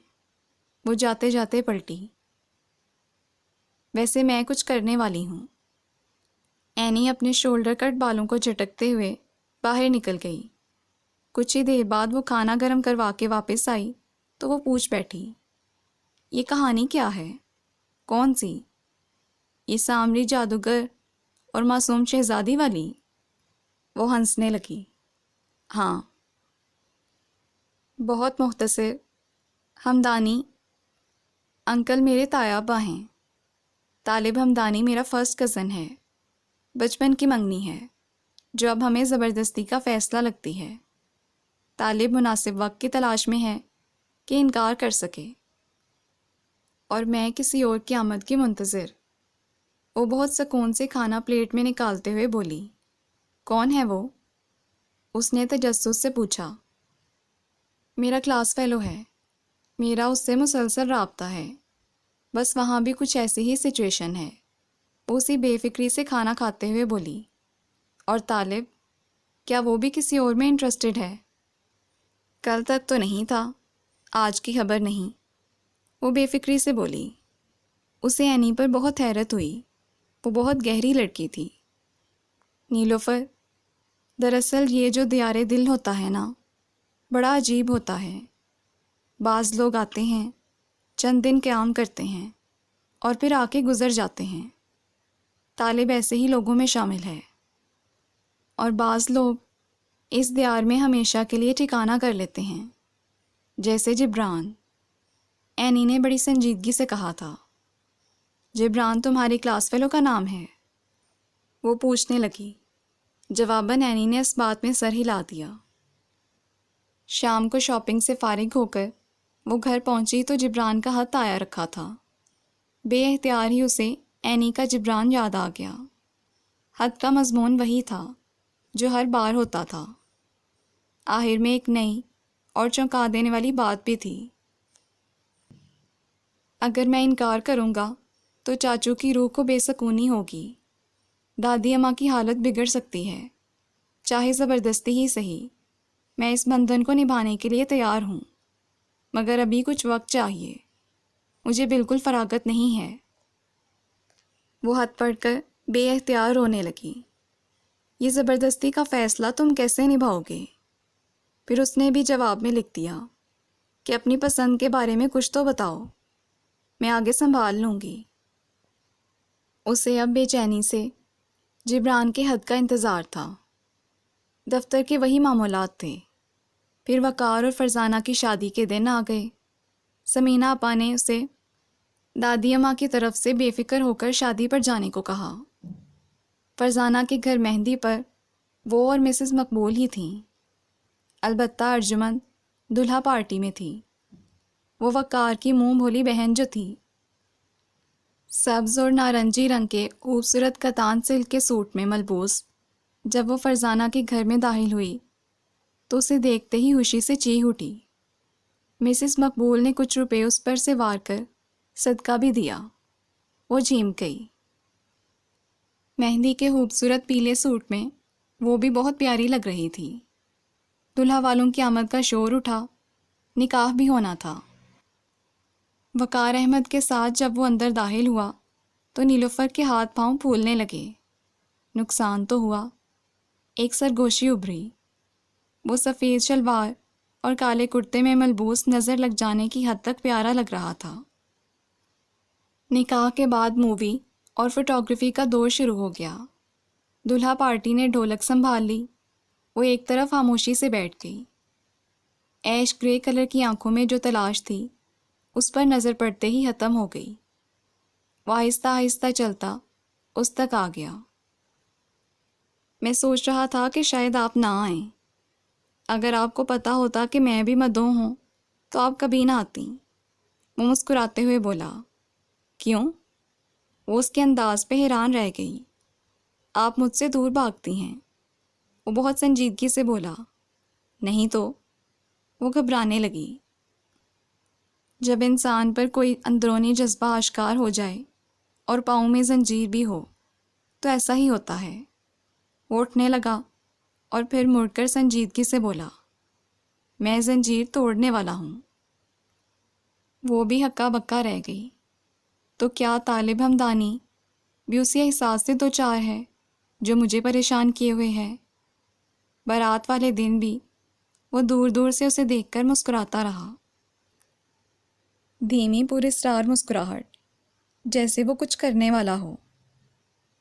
وہ جاتے جاتے پلٹی۔ ویسے میں کچھ کرنے والی ہوں۔ اینی اپنے شولڈر کٹ بالوں کو جھٹکتے ہوئے باہر نکل گئی۔ کچھ ہی دیر بعد وہ کھانا گرم کروا کے واپس آئی تو وہ پوچھ بیٹھی، یہ کہانی کیا ہے؟ کون سی؟ یہ سامری جادوگر اور معصوم شہزادی والی؟ وہ ہنسنے لگی۔ ہاں۔ بہت مختصر۔ ہمدانی انکل میرے تایا ابا ہیں۔ طالب ہمدانی میرا فرسٹ کزن ہے۔ بچپن کی منگنی ہے جو اب ہمیں زبردستی کا فیصلہ لگتی ہے۔ طالب مناسب وقت کی تلاش میں ہے کہ انکار کر سکے، اور میں کسی اور کی آمد کی منتظر۔ وہ بہت سکون سے کھانا پلیٹ میں نکالتے ہوئے بولی۔ کون ہے وہ؟ اس نے تجسس سے پوچھا۔ میرا کلاس فیلو ہے۔ میرا اس سے مسلسل رابطہ ہے، بس وہاں بھی کچھ ایسی ہی سچویشن ہے۔ وہ اسی بے فکری سے کھانا کھاتے ہوئے بولی۔ اور طالب، کیا وہ بھی کسی اور میں انٹرسٹڈ ہے؟ کل تک تو نہیں تھا، آج کی خبر نہیں۔ وہ بے فکری سے بولی۔ اسے اینی پر بہت حیرت ہوئی۔ وہ بہت گہری لڑکی تھی۔ نیلوفر، دراصل یہ جو دیار دل ہوتا ہے نا، بڑا عجیب ہوتا ہے۔ بعض لوگ آتے ہیں، چند دن قیام کرتے ہیں اور پھر آ کے گزر جاتے ہیں۔ طالب ایسے ہی لوگوں میں شامل ہے۔ اور بعض لوگ اس دیار میں ہمیشہ کے لیے ٹھکانہ کر لیتے ہیں، جیسے جبران۔ اینی نے بڑی سنجیدگی سے کہا تھا۔ جبران تمہاری کلاس فیلو کا نام ہے؟ وہ پوچھنے لگی۔ جواباً اینی نے اس بات میں سر ہلا دیا۔ شام کو شاپنگ سے فارغ ہو کر وہ گھر پہنچی تو جبران کا خط آیا رکھا تھا۔ بے اختیار ہی اسے اینی کا جبران یاد آ گیا۔ خط کا مضمون وہی تھا جو ہر بار ہوتا تھا۔ آخر میں ایک نئی اور چونکا دینے والی بات بھی تھی۔ اگر میں انکار کروں گا تو چاچو کی روح کو بے سکونی ہوگی۔ دادی اماں کی حالت بگڑ سکتی ہے۔ چاہے زبردستی ہی صحیح، میں اس بندھن کو نبھانے کے لیے تیار ہوں، مگر ابھی کچھ وقت چاہیے۔ مجھے بالکل فراغت نہیں ہے۔ وہ ہاتھ پڑھ کر بے اختیار رونے لگی۔ یہ زبردستی کا فیصلہ تم کیسے نبھاؤ گے؟ پھر اس نے بھی جواب میں لکھ دیا کہ اپنی پسند کے بارے میں کچھ تو بتاؤ، میں آگے سنبھال لوں گی۔ اسے اب بے چینی سے جبران کے حد کا انتظار تھا۔ دفتر کے وہی معمولات تھے۔ پھر وقار اور فرزانہ کی شادی کے دن آ گئے۔ سمینہ آپا نے اسے دادی اماں کی طرف سے بے فکر ہو کر شادی پر جانے کو کہا۔ فرزانہ کے گھر مہندی پر وہ اور مسز مقبول ہی تھیں۔ البتہ ارجمند دلہا پارٹی میں تھی۔ وہ وقار کی منہ بھولی بہن جو تھی۔ سبز اور نارنجی رنگ کے خوبصورت کتان سلک کے سوٹ میں ملبوس جب وہ فرزانہ کے گھر میں داخل ہوئی تو اسے دیکھتے ہی خوشی سے چیخ اٹھی۔ مسز مقبول نے کچھ روپے اس پر سے وار کر صدقہ بھی دیا۔ وہ جھیم گئی۔ مہندی کے خوبصورت پیلے سوٹ میں وہ بھی بہت پیاری لگ رہی تھی۔ دلہا والوں کی آمد کا شور اٹھا، نکاح بھی ہونا تھا۔ وقار احمد کے ساتھ جب وہ اندر داخل ہوا تو نیلوفر کے ہاتھ پاؤں پھولنے لگے۔ نقصان تو ہوا، ایک سرگوشی ابھری۔ وہ سفید شلوار اور کالے کرتے میں ملبوس نظر لگ جانے کی حد تک پیارا لگ رہا تھا۔ نکاح کے بعد مووی اور فوٹوگرافی کا دور شروع ہو گیا۔ دلہا پارٹی نے ڈھولک سنبھال لی۔ وہ ایک طرف خاموشی سے بیٹھ گئی۔ ایش گرے کلر کی آنکھوں میں جو تلاش تھی اس پر نظر پڑتے ہی ختم ہو گئی۔ وہ آہستہ آہستہ چلتا اس تک آ گیا۔ میں سوچ رہا تھا کہ شاید آپ نہ آئیں۔ اگر آپ کو پتہ ہوتا کہ میں بھی مدعو ہوں تو آپ کبھی نہ آتی۔ وہ مسکراتے ہوئے بولا۔ کیوں؟ وہ اس کے انداز پہ حیران رہ گئی۔ آپ مجھ سے دور بھاگتی ہیں۔ وہ بہت سنجیدگی سے بولا۔ نہیں تو۔ وہ گھبرانے لگی۔ جب انسان پر کوئی اندرونی جذبہ آشکار ہو جائے اور پاؤں میں زنجیر بھی ہو تو ایسا ہی ہوتا ہے۔ وہ اٹھنے لگا اور پھر مڑ کر سنجیدگی سے بولا۔ میں زنجیر توڑنے والا ہوں۔ وہ بھی ہکا بکا رہ گئی۔ تو کیا طالب ہمدانی بھی اسی احساس سے دوچار ہے جو مجھے پریشان کیے ہوئے ہے؟ بارات والے دن بھی وہ دور دور سے اسے دیکھ کر مسکراتا رہا۔ دھیمی پراسرار مسکراہٹ، جیسے وہ کچھ کرنے والا ہو۔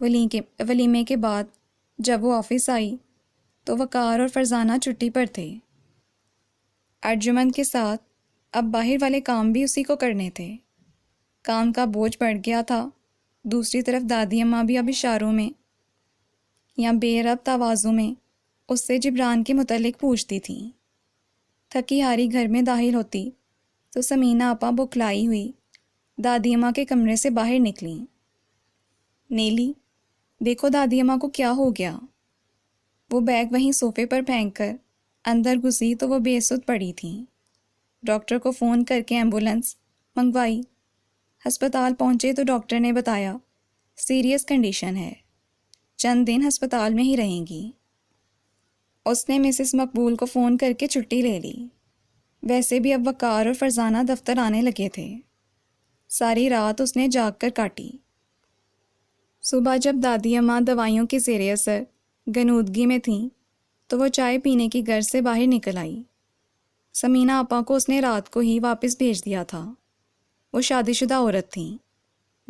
ولیمے کے بعد جب وہ آفس آئی تو وقار اور فرزانہ چھٹی پر تھے۔ ارجمند کے ساتھ اب باہر والے کام بھی اسی کو کرنے تھے۔ کام کا بوجھ بڑھ گیا تھا۔ دوسری طرف دادی اماں بھی اب اشاروں میں یا بے ربط آوازوں میں اس سے جبران کے متعلق پوچھتی تھیں۔ تھکی ہاری گھر میں داخل ہوتی تو سمینہ آپا بکھلائی ہوئی دادی اماں کے کمرے سے باہر نکلیں۔ نیلی، دیکھو دادی اماں کو کیا ہو گیا۔ وہ بیگ وہیں صوفے پر پھینک کر اندر گھسی تو وہ بے سدھ پڑی تھیں۔ ڈاکٹر کو فون کر کے ایمبولینس منگوائی۔ ہسپتال پہنچے تو ڈاکٹر نے بتایا سیریس کنڈیشن ہے، چند دن ہسپتال میں ہی رہیں گی۔ اس نے مسز مقبول کو فون کر کے چھٹی لے لی۔ ویسے بھی اب وقار اور فرزانہ دفتر آنے لگے تھے۔ ساری رات اس نے جاگ کر کاٹی۔ صبح جب دادی اماں دوائیوں کے زیر اثر غنودگی میں تھیں تو وہ چائے پینے کی گھر سے باہر نکل آئی۔ سمینہ آپا کو اس نے رات کو ہی واپس بھیج دیا تھا۔ وہ شادی شدہ عورت تھیں،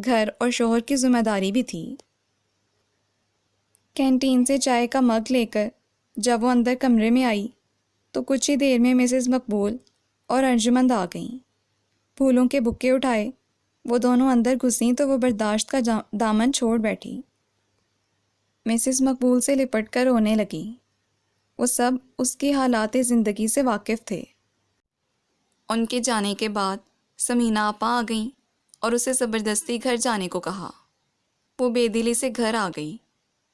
گھر اور شوہر کی ذمہ داری بھی تھی۔ کینٹین سے چائے کا مگ لے کر جب وہ اندر کمرے میں آئی تو کچھ ہی دیر میں مسز مقبول اور ارجمند آ گئیں۔ پھولوں کے بکے اٹھائے وہ دونوں اندر گھسیں تو وہ برداشت کا دامن چھوڑ بیٹھی۔ مسز مقبول سے لپٹ کر رونے لگی۔ وہ سب اس کی حالات زندگی سے واقف تھے۔ ان کے جانے کے بعد سمینہ آپا آ گئیں اور اسے زبردستی گھر جانے کو کہا۔ وہ بے دلی سے گھر آ گئی،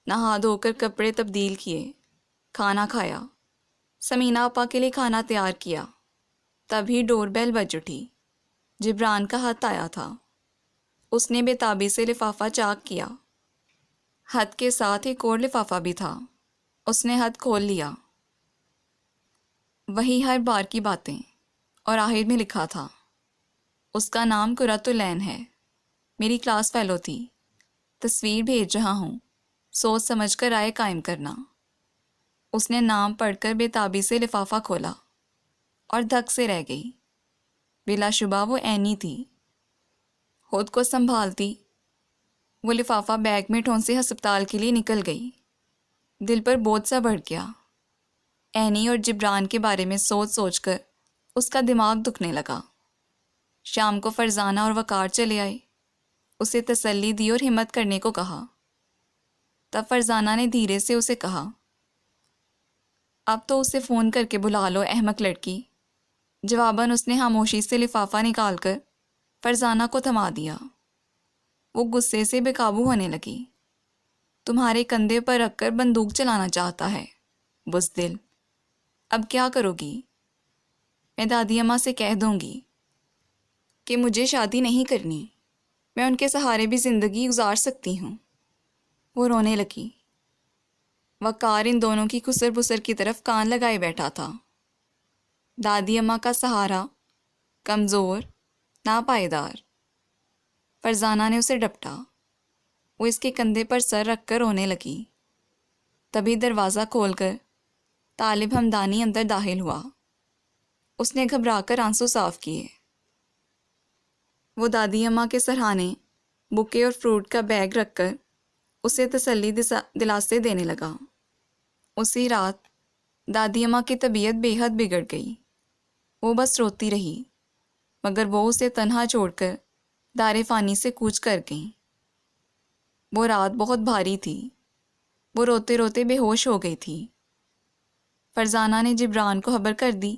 نہا دھو کر کپڑے تبدیل کیے، کھانا کھایا، سمینہ آپا کے لیے کھانا تیار کیا۔ تبھی ڈور بیل بج اٹھی۔ جبران کا خط آیا تھا۔ اس نے بے تابی سے لفافہ چاک کیا۔ خط کے ساتھ ایک اور لفافہ بھی تھا۔ اس نے خط کھول لیا۔ وہی ہر بار کی باتیں، اور آخر میں لکھا تھا، اس کا نام قرۃ العین ہے، میری کلاس فیلو تھی، تصویر بھیج رہا ہوں، سوچ سمجھ کر رائے قائم کرنا۔ اس نے نام پڑھ کر بے تابی سے لفافہ کھولا اور دھک سے رہ گئی۔ بلا شبہ وہ عینی تھی۔ خود کو سنبھالتی وہ لفافہ بیگ میں ٹھونسے ہسپتال کے لیے نکل گئی۔ دل پر بوجھ سا بڑھ گیا۔ عینی اور جبران کے بارے میں سوچ سوچ کر اس کا دماغ دکھنے لگا۔ شام کو فرزانہ اور وقار چلے آئے۔ اسے تسلی دی اور ہمت کرنے کو کہا۔ تب فرزانہ نے دھیرے سے اسے کہا، اب تو اسے فون کر کے بلا لو احمق لڑکی۔ جواباً اس نے خاموشی سے لفافہ نکال کر فرزانہ کو تھما دیا۔ وہ غصے سے بے قابو ہونے لگی۔ تمہارے کندھے پر رکھ کر بندوق چلانا چاہتا ہے، بزدل۔ اب کیا کرو گی؟ میں دادی اماں سے کہہ دوں گی کہ مجھے شادی نہیں کرنی، میں ان کے سہارے بھی زندگی گزار سکتی ہوں۔ وہ رونے لگی۔ وقار ان دونوں کی خسر بسر کی طرف کان لگائے بیٹھا تھا۔ دادی اماں کا سہارا کمزور، ناپائیدار۔ فرزانہ نے اسے ڈپٹا۔ وہ اس کے کندھے پر سر رکھ کر رونے لگی۔ تبھی دروازہ کھول کر طالب ہمدانی اندر داخل ہوا۔ اس نے گھبرا کر آنسو صاف کیے۔ وہ دادی اماں کے سرہانے بکے اور فروٹ کا بیگ رکھ کر اسے تسلی دلاسے دینے لگا۔ اسی رات دادی اماں کی طبیعت بے حد بگڑ گئی۔ وہ بس روتی رہی، مگر وہ اسے تنہا چھوڑ کر دار فانی سے کوچ کر گئیں۔ وہ رات بہت بھاری تھی۔ وہ روتے روتے بے ہوش ہو گئی تھی۔ فرزانہ نے جبران کو خبر کر دی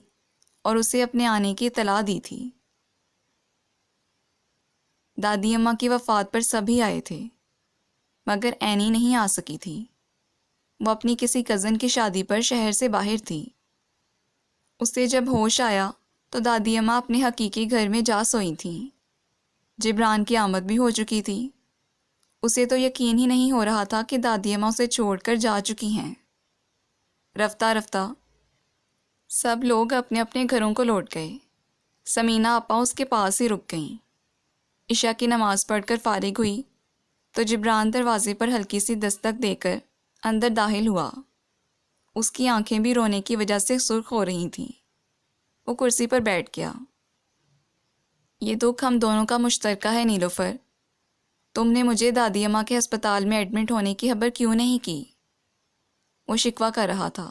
اور اسے اپنے آنے کی اطلاع دی تھی۔ دادی اماں کی وفات پر سبھی آئے تھے، مگر اینی نہیں آ سکی تھی۔ وہ اپنی کسی کزن کی شادی پر شہر سے باہر تھی۔ اسے جب ہوش آیا تو دادی اماں اپنے حقیقی گھر میں جا سوئی تھیں۔ جبران کی آمد بھی ہو چکی تھی۔ اسے تو یقین ہی نہیں ہو رہا تھا کہ دادی اماں اسے چھوڑ کر جا چکی ہیں۔ رفتہ رفتہ سب لوگ اپنے اپنے گھروں کو لوٹ گئے۔ سمینہ آپا اس کے پاس ہی رک گئیں۔ عشاء کی نماز پڑھ کر فارغ ہوئی تو جبران دروازے پر ہلکی سی دستک دے کر اندر داخل ہوا۔ اس کی آنکھیں بھی رونے کی وجہ سے سرخ ہو رہی تھیں۔ وہ کرسی پر بیٹھ گیا۔ یہ دکھ ہم دونوں کا مشترکہ ہے نیلوفر۔ تم نے مجھے دادی اماں کے ہسپتال میں ایڈمٹ ہونے کی خبر کیوں نہیں کی؟ وہ شکوہ کر رہا تھا۔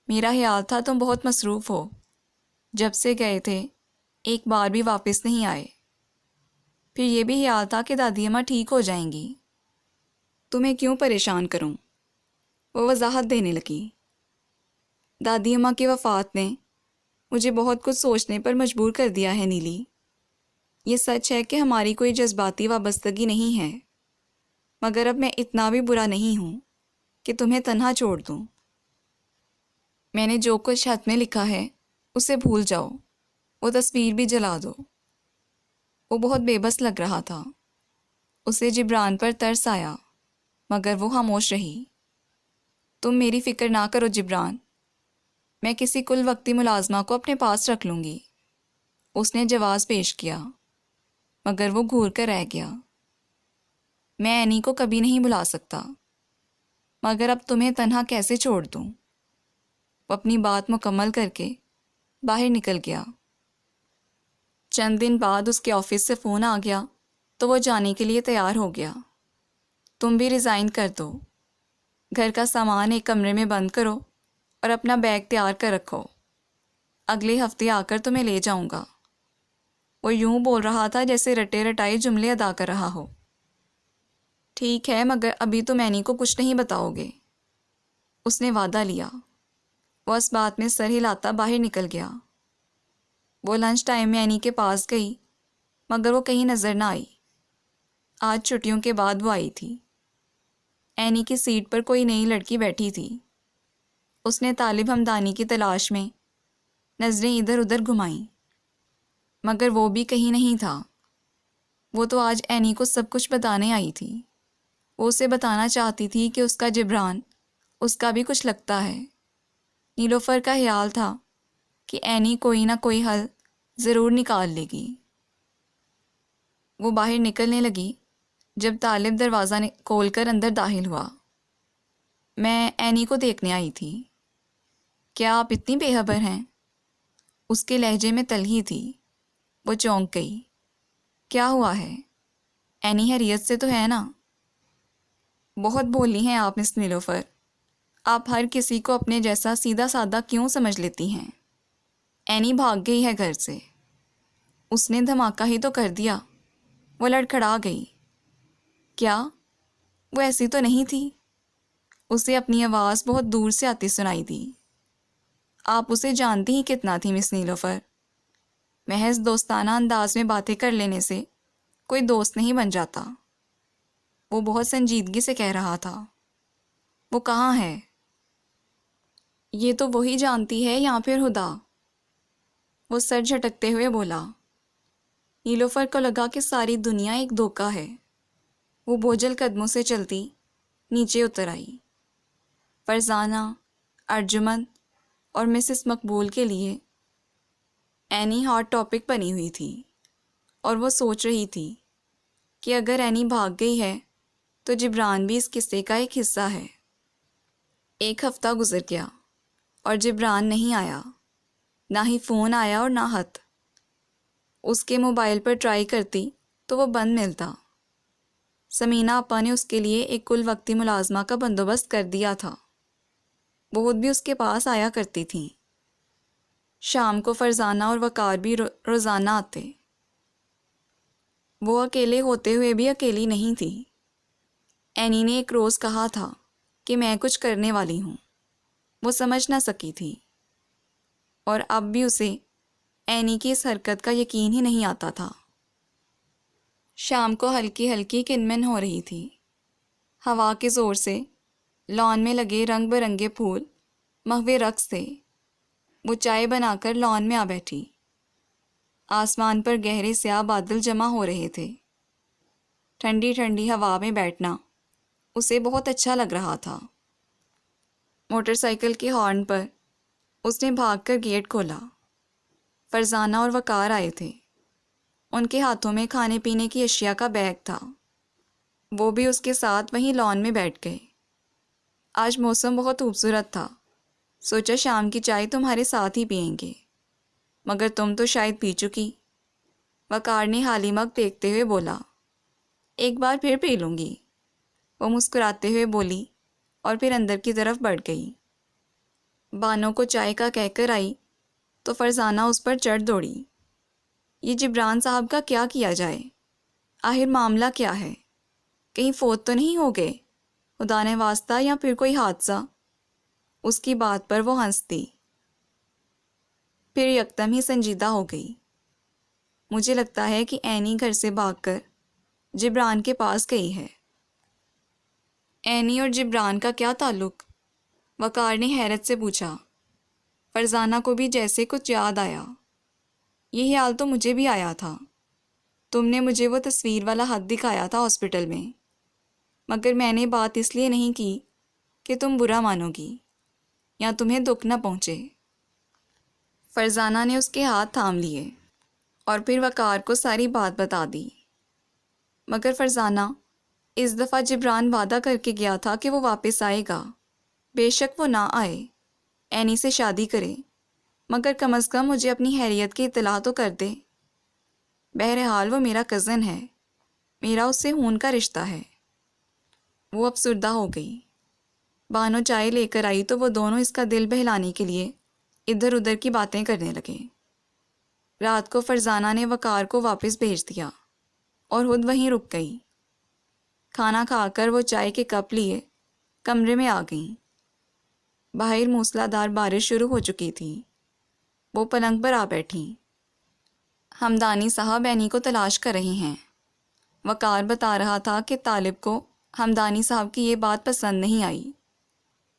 میرا خیال تھا تم بہت مصروف ہو۔ جب سے گئے تھے ایک بار بھی واپس نہیں آئے۔ پھر یہ بھی خیال تھا کہ دادی اماں ٹھیک ہو جائیں گی۔ تمہیں کیوں پریشان کروں؟ وہ وضاحت دینے لگی۔ دادی اماں کی وفات نے مجھے بہت کچھ سوچنے پر مجبور کر دیا ہے نیلی۔ یہ سچ ہے کہ ہماری کوئی جذباتی وابستگی نہیں ہے، مگر اب میں اتنا بھی برا نہیں ہوں کہ تمہیں تنہا چھوڑ دوں۔ میں نے جو کچھ خط میں لکھا ہے اسے بھول جاؤ، وہ تصویر بھی جلا دو۔ وہ بہت بے بس لگ رہا تھا۔ اسے جبران پر ترس آیا، مگر وہ خاموش رہی۔ تم میری فکر نہ کرو جبران، میں کسی کل وقتی ملازمہ کو اپنے پاس رکھ لوں گی۔ اس نے جواز پیش کیا، مگر وہ گھور کر رہ گیا۔ میں اینی کو کبھی نہیں بلا سکتا، مگر اب تمہیں تنہا کیسے چھوڑ دوں؟ وہ اپنی بات مکمل کر کے باہر نکل گیا۔ چند دن بعد اس کے آفس سے فون آ گیا تو وہ جانے کے لیے تیار ہو گیا۔ تم بھی ریزائن کر دو، گھر کا سامان ایک کمرے میں بند کرو اور اپنا بیگ تیار کر رکھو۔ اگلے ہفتے آ کر تمہیں لے جاؤں گا۔ وہ یوں بول رہا تھا جیسے رٹے رٹائے جملے ادا کر رہا ہو۔ ٹھیک ہے، مگر ابھی تم اینی کو کچھ نہیں بتاؤ گے؟ اس نے وعدہ لیا۔ وہ اس بات میں سر ہلاتا باہر نکل گیا۔ وہ لنچ ٹائم میں اینی کے پاس گئی، مگر وہ کہیں نظر نہ آئی۔ آج چھٹیوں کے بعد وہ آئی تھی۔ اینی کی سیٹ پر کوئی نئی لڑکی بیٹھی تھی۔ اس نے طالب ہمدانی کی تلاش میں نظریں ادھر ادھر گھمائیں، مگر وہ بھی کہیں نہیں تھا۔ وہ تو آج اینی کو سب کچھ بتانے آئی تھی۔ وہ اسے بتانا چاہتی تھی کہ اس کا جبران اس کا بھی کچھ لگتا ہے۔ نیلوفر کا خیال تھا کہ اینی کوئی نہ کوئی حل ضرور نکال لے گی۔ وہ باہر نکلنے لگی جب طالب دروازہ کھول کر اندر داخل ہوا۔ میں اینی کو دیکھنے آئی تھی۔ کیا آپ اتنی بے خبر ہیں؟ اس کے لہجے میں تلخی تھی۔ وہ چونک گئی۔ کیا ہوا ہے؟ اینی خیریت سے تو ہے نا؟ بہت بھولی ہیں آپ مس نیلوفر۔ آپ ہر کسی کو اپنے جیسا سیدھا سادہ کیوں سمجھ لیتی ہیں؟ اینی بھاگ گئی ہے گھر سے۔ اس نے دھماکہ ہی تو کر دیا۔ وہ لڑکھڑا گئی۔ کیا؟ وہ ایسی تو نہیں تھی۔ اسے اپنی آواز بہت دور سے آتی سنائی دی۔ آپ اسے جانتی ہی کتنا تھی مس نیلوفر۔ محض دوستانہ انداز میں باتیں کر لینے سے کوئی دوست نہیں بن جاتا۔ وہ بہت سنجیدگی سے کہہ رہا تھا۔ وہ کہاں ہے؟ یہ تو وہی جانتی ہے یا پھر خدا؟ وہ سر جھٹکتے ہوئے بولا۔ نیلوفر کو لگا کہ ساری دنیا ایک دھوکہ ہے۔ وہ بوجھل قدموں سے چلتی نیچے اتر آئی۔ فرزانہ، ارجمن اور مسز مقبول کے لیے اینی ہاٹ ٹاپک بنی ہوئی تھی، اور وہ سوچ رہی تھی کہ اگر اینی بھاگ گئی ہے تو جبران بھی اس قصے کا ایک حصہ ہے۔ ایک ہفتہ گزر گیا اور جبران نہیں آیا، نہ ہی فون آیا اور نہ خط۔ اس کے موبائل پر ٹرائی کرتی تو وہ بند ملتا۔ سمینہ آپا نے اس کے لیے ایک کل وقتی ملازمہ کا بندوبست کر دیا تھا۔ وہ خود بھی اس کے پاس آیا کرتی تھیں۔ شام کو فرزانہ اور وقار بھی روزانہ آتے۔ وہ اکیلے ہوتے ہوئے بھی اکیلی نہیں تھی۔ اینی نے ایک روز کہا تھا کہ میں کچھ کرنے والی ہوں، وہ سمجھ نہ سکی تھی، اور اب بھی اسے اینی کی اس حرکت کا یقین ہی نہیں آتا تھا۔ شام کو ہلکی ہلکی کنمن ہو رہی تھی۔ ہوا کے زور سے لان میں لگے رنگ برنگے پھول محو رقص تھے۔ وہ چائے بنا کر لان میں آ بیٹھی۔ آسمان پر گہرے سیاہ بادل جمع ہو رہے تھے۔ ٹھنڈی ٹھنڈی ہوا میں بیٹھنا اسے بہت اچھا لگ رہا تھا۔ موٹر سائیکل کے ہارن پر اس نے بھاگ کر گیٹ کھولا۔ فرزانہ اور وقار آئے تھے۔ ان کے ہاتھوں میں کھانے پینے کی اشیاء کا بیگ تھا۔ وہ بھی اس کے ساتھ وہیں لان میں بیٹھ گئے۔ آج موسم بہت خوبصورت تھا، سوچا شام کی چائے تمہارے ساتھ ہی پئیں گے، مگر تم تو شاید پی چکی۔ وقار نے خالی مگ دیکھتے ہوئے بولا، ایک بار پھر پی لوں گی، وہ مسکراتے ہوئے بولی اور پھر اندر کی طرف بڑھ گئی۔ بانو کو چائے کا کہہ کر آئی تو فرزانہ اس پر چڑھ دوڑی۔ یہ جبران صاحب کا کیا کیا جائے؟ آخر معاملہ کیا ہے؟ کہیں فوت تو نہیں ہو گئے؟ خدا نے واسطہ یا پھر کوئی حادثہ؟ اس کی بات پر وہ ہنستی، پھر یکدم ہی سنجیدہ ہو گئی۔ مجھے لگتا ہے کہ اینی گھر سے بھاگ کر جبران کے پاس گئی ہے۔ اینی اور جبران کا کیا تعلق؟ وقار نے حیرت سے پوچھا۔ فرزانہ کو بھی جیسے کچھ یاد آیا۔ یہ خیال تو مجھے بھی آیا تھا۔ تم نے مجھے وہ تصویر والا خط دکھایا تھا ہاسپٹل میں، مگر میں نے بات اس لیے نہیں کی کہ تم برا مانو گی یا تمہیں دکھ نہ پہنچے۔ فرزانہ نے اس کے ہاتھ تھام لیے اور پھر وقار کو ساری بات بتا دی۔ مگر فرزانہ، اس دفعہ جبران وعدہ کر کے گیا تھا کہ وہ واپس آئے گا۔ بے شک وہ نہ آئے، اینی سے شادی کرے، مگر کم از کم مجھے اپنی خیریت کی اطلاع تو کر دے۔ بہرحال وہ میرا کزن ہے، میرا اس سے خون کا رشتہ ہے۔ وہ افسردہ ہو گئی۔ بانو چائے لے کر آئی تو وہ دونوں اس کا دل بہلانے کے لیے ادھر ادھر کی باتیں کرنے لگے۔ رات کو فرزانہ نے وقار کو واپس بھیج دیا اور خود وہیں رک گئی۔ کھانا کھا کر وہ چائے کے کپ لیے کمرے میں آ گئیں۔ باہر موسلادھار بارش شروع ہو چکی تھی۔ وہ پلنگ پر آ بیٹھیں۔ ہمدانی صاحب اینی کو تلاش کر رہے ہیں۔ وقار بتا رہا تھا کہ طالب کو ہمدانی صاحب کی یہ بات پسند نہیں آئی۔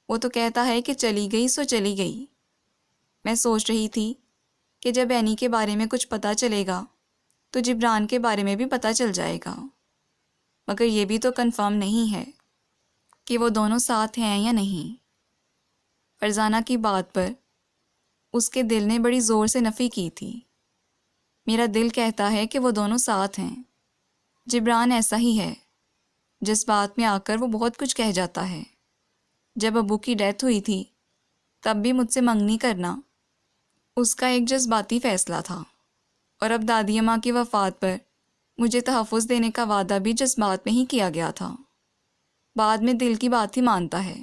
وہ تو کہتا ہے کہ چلی گئی سو چلی گئی۔ میں سوچ رہی تھی کہ جب اینی کے بارے میں کچھ پتہ چلے گا تو جبران کے بارے میں بھی پتہ چل جائے گا، مگر یہ بھی تو کنفرم نہیں ہے کہ وہ دونوں ساتھ ہیں یا نہیں۔ فرزانہ کی بات پر اس کے دل نے بڑی زور سے نفی کی تھی۔ میرا دل کہتا ہے کہ وہ دونوں ساتھ ہیں۔ جبران ایسا ہی ہے، جس بات میں آ کر وہ بہت کچھ کہہ جاتا ہے۔ جب ابو کی ڈیتھ ہوئی تھی تب بھی مجھ سے منگنی کرنا اس کا ایک جذباتی فیصلہ تھا، اور اب دادی اماں کی وفات پر مجھے تحفظ دینے کا وعدہ بھی جذبات میں ہی کیا گیا تھا۔ بعد میں دل کی بات ہی مانتا ہے۔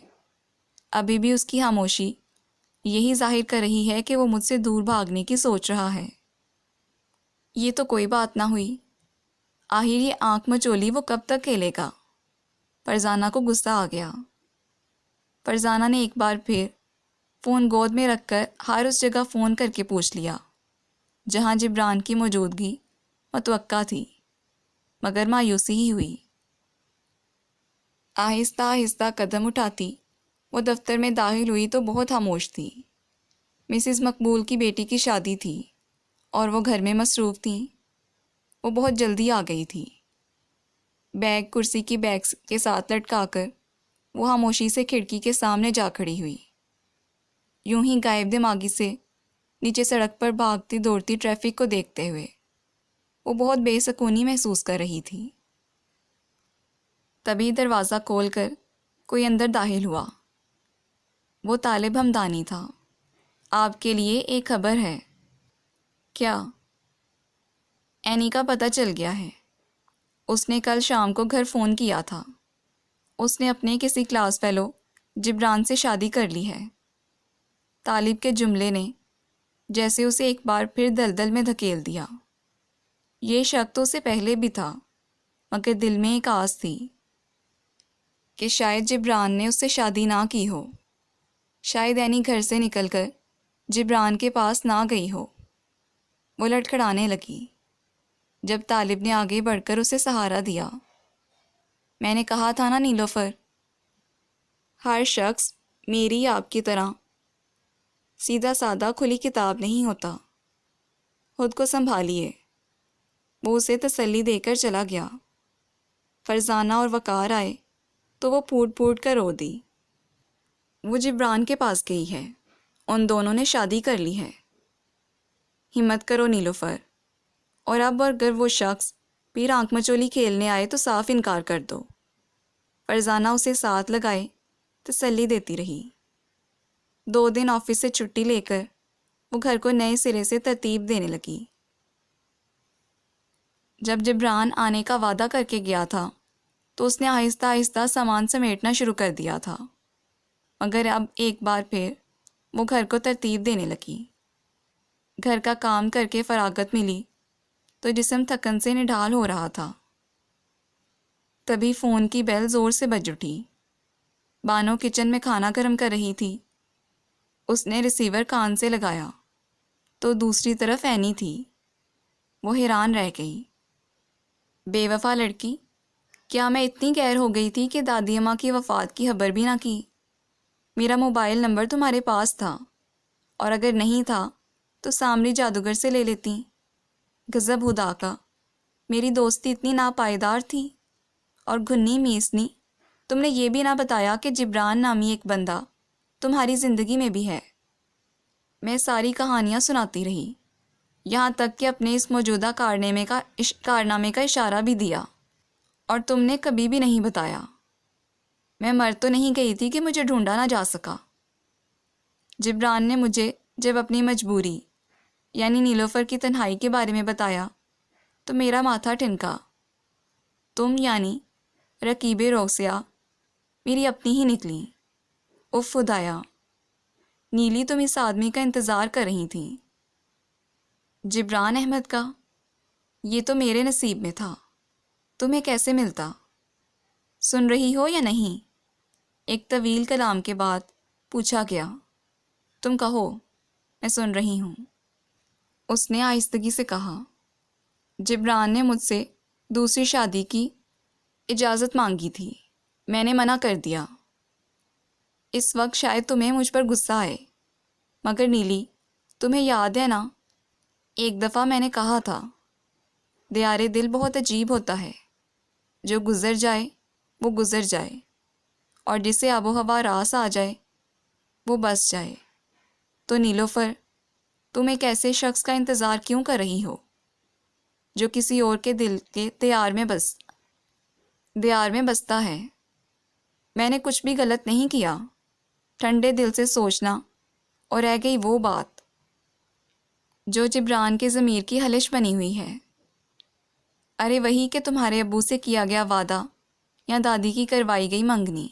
ابھی بھی اس کی خاموشی یہی ظاہر کر رہی ہے کہ وہ مجھ سے دور بھاگنے کی سوچ رہا ہے۔ یہ تو کوئی بات نہ ہوئی، آخر یہ آنکھ مچولی وہ کب تک کھیلے گا؟ فرزانہ کو غصہ آ گیا۔ فرزانہ نے ایک بار پھر فون گود میں رکھ کر ہر اس جگہ فون کر کے پوچھ لیا جہاں جبران کی موجودگی متوقع تھی، مگر مایوسی ہی ہوئی۔ آہستہ آہستہ قدم اٹھاتی وہ دفتر میں داخل ہوئی تو بہت خاموش تھی۔ مسز مقبول کی بیٹی کی شادی تھی اور وہ گھر میں مصروف تھیں۔ وہ بہت جلدی آ گئی تھی۔ بیگ کرسی کی بیگ کے ساتھ لٹکا کر وہ خاموشی سے کھڑکی کے سامنے جا کھڑی ہوئی، یوں ہی غائب دماغی سے نیچے سڑک پر بھاگتی دوڑتی ٹریفک کو دیکھتے ہوئے وہ بہت بے سکونی محسوس کر رہی تھی۔ تبھی دروازہ کھول کر کوئی اندر داخل ہوا۔ وہ طالب ہمدانی تھا۔ آپ کے لیے ایک خبر ہے۔ کیا؟ اینی کا پتہ چل گیا ہے۔ اس نے کل شام کو گھر فون کیا تھا۔ اس نے اپنے کسی کلاس فیلو جبران سے شادی کر لی ہے۔ طالب کے جملے نے جیسے اسے ایک بار پھر دلدل میں دھکیل دیا۔ یہ شک تو اسے پہلے بھی تھا، مگر دل میں ایک آس تھی کہ شاید جبران نے اس سے شادی نہ کی ہو، شاید اینی گھر سے نکل کر جبران کے پاس نہ گئی ہو۔ وہ لڑکھڑانے لگی جب طالب نے آگے بڑھ کر اسے سہارا دیا۔ میں نے کہا تھا نا نیلوفر، ہر شخص میری آپ کی طرح سیدھا سادہ کھلی کتاب نہیں ہوتا۔ خود کو سنبھالیے۔ وہ اسے تسلی دے کر چلا گیا۔ فرزانہ اور وقار آئے تو وہ پھوٹ پھوٹ کر رو دی۔ وہ جبران کے پاس گئی ہے، ان دونوں نے شادی کر لی ہے۔ ہمت کرو نیلوفر، اور اب اگر وہ شخص پھر آنکھ مچولی کھیلنے آئے تو صاف انکار کر دو۔ فرزانہ اسے ساتھ لگائے تسلی دیتی رہی۔ 2 دن آفس سے چھٹی لے کر وہ گھر کو نئے سرے سے ترتیب دینے لگی۔ جب جبران آنے کا وعدہ کر کے گیا تھا تو اس نے آہستہ آہستہ سامان سمیٹنا شروع کر دیا تھا، مگر اب ایک بار پھر وہ گھر کو ترتیب دینے لگی۔ گھر کا کام کر کے فراغت ملی تو جسم تھکن سے نڈھال ہو رہا تھا۔ تبھی فون کی بیل زور سے بج اٹھی۔ بانو کچن میں کھانا گرم کر رہی تھی۔ اس نے ریسیور کان سے لگایا تو دوسری طرف اینی تھی۔ وہ حیران رہ گئی۔ بے وفا لڑکی، کیا میں اتنی غیر ہو گئی تھی کہ دادی اماں کی وفات کی خبر بھی نہ کی؟ میرا موبائل نمبر تمہارے پاس تھا، اور اگر نہیں تھا تو سامری جادوگر سے لے لیتی۔ غضب خدا کا، میری دوستی اتنی ناپائیدار تھی۔ اور گھنی میسنی، تم نے یہ بھی نہ بتایا کہ جبران نامی ایک بندہ تمہاری زندگی میں بھی ہے۔ میں ساری کہانیاں سناتی رہی، یہاں تک کہ اپنے اس موجودہ کارنامے کا اشارہ بھی دیا، اور تم نے کبھی بھی نہیں بتایا۔ میں مر تو نہیں گئی تھی کہ مجھے ڈھونڈا نہ جا سکا۔ جبران نے مجھے جب اپنی مجبوری یعنی نیلوفر کی تنہائی کے بارے میں بتایا تو میرا ماتھا ٹھنکا۔ تم یعنی رقیب روسیا میری اپنی ہی نکلی۔ اف خدایا، نیلی تم اس آدمی کا انتظار کر رہی تھی۔ جبران احمد کا؟ یہ تو میرے نصیب میں تھا، تمہیں کیسے ملتا؟ سن رہی ہو یا نہیں؟ ایک طویل کلام کے بعد پوچھا گیا۔ تم کہو، میں سن رہی ہوں، اس نے آہستگی سے کہا۔ جبران نے مجھ سے دوسری شادی کی اجازت مانگی تھی، میں نے منع کر دیا۔ اس وقت شاید تمہیں مجھ پر غصہ آئے، مگر نیلی، تمہیں یاد ہے نا، ایک دفعہ میں نے کہا تھا، دیار دل بہت عجیب ہوتا ہے، جو گزر جائے وہ گزر جائے، اور جسے آب و ہوا راس آ جائے وہ بس جائے۔ تو نیلوفر، تم ایک ایسے شخص کا انتظار کیوں کر رہی ہو جو کسی اور کے دل کے دیار میں بستا ہے؟ میں نے کچھ بھی غلط نہیں کیا۔ ٹھنڈے دل سے سوچنا، اور رہ گئی وہ بات جو جبران کے ضمیر کی خلش بنی ہوئی ہے۔ ارے وہی کہ تمہارے ابو سے کیا گیا وعدہ یا دادی کی کروائی گئی منگنی،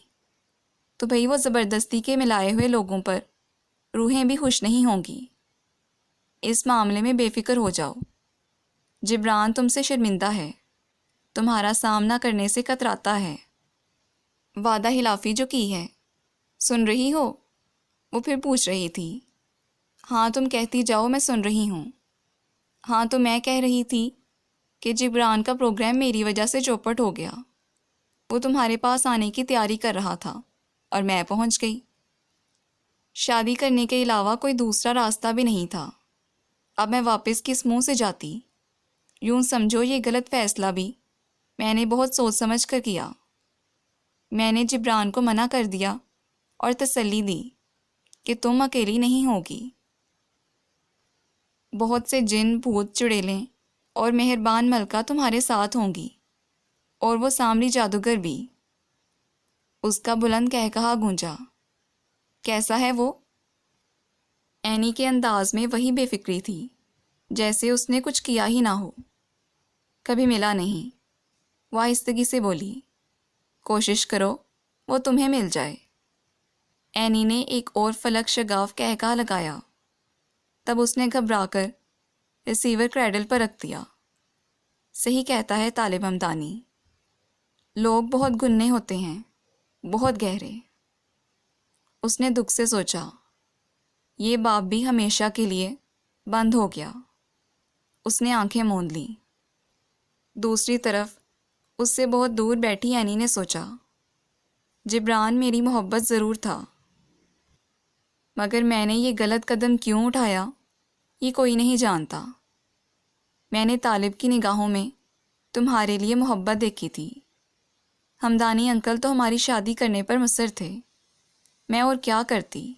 تو بھئی وہ زبردستی کے ملائے ہوئے لوگوں پر روحیں بھی خوش نہیں ہوں گی۔ اس معاملے میں بے فکر ہو جاؤ۔ جبران تم سے شرمندہ ہے، تمہارا سامنا کرنے سے کتراتا ہے۔ وعدہ خلافی جو کی ہے، سن رہی ہو؟ وہ پھر پوچھ رہی تھی۔ ہاں تم کہتی جاؤ، میں سن رہی ہوں۔ ہاں تو میں کہہ رہی تھی کہ جبران کا پروگرام میری وجہ سے چوپٹ ہو گیا۔ وہ تمہارے پاس آنے کی تیاری کر رہا تھا اور میں پہنچ گئی۔ شادی کرنے کے علاوہ کوئی دوسرا راستہ بھی نہیں تھا۔ اب میں واپس کس منہ سے جاتی؟ یوں سمجھو یہ غلط فیصلہ بھی میں نے بہت سوچ سمجھ کر کیا۔ میں نے جبران کو منع کر دیا اور تسلی دی کہ تم اکیلی نہیں ہوگی۔ بہت سے جن، بھوت، چڑیلیں اور مہربان ملکہ تمہارے ساتھ ہوں گی، اور وہ سامری جادوگر بھی۔ اس کا بلند قہقہا گونجا۔ کیسا ہے وہ؟ اینی کے انداز میں وہی بے فکری تھی جیسے اس نے کچھ کیا ہی نہ ہو۔ کبھی ملا نہیں، وہ آہستگی سے بولی۔ کوشش کرو وہ تمہیں مل جائے۔ اینی نے ایک اور فلک شگاف کہکہا لگایا۔ تب اس نے گھبرا کر ریسیور کریڈل پر رکھ دیا۔ صحیح کہتا ہے طالب ہمدانی، لوگ بہت گننے ہوتے ہیں، بہت گہرے۔ اس نے دکھ سے سوچا، یہ باب بھی ہمیشہ کے لیے بند ہو گیا۔ اس نے آنکھیں موند لیں۔ دوسری طرف اس سے بہت دور بیٹھی اینی نے سوچا، جبران میری محبت ضرور تھا، مگر میں نے یہ غلط قدم کیوں اٹھایا یہ کوئی نہیں جانتا۔ میں نے طالب کی نگاہوں میں تمہارے لیے محبت دیکھی تھی۔ ہمدانی انکل تو ہماری شادی کرنے پر مصر تھے، میں اور کیا کرتی؟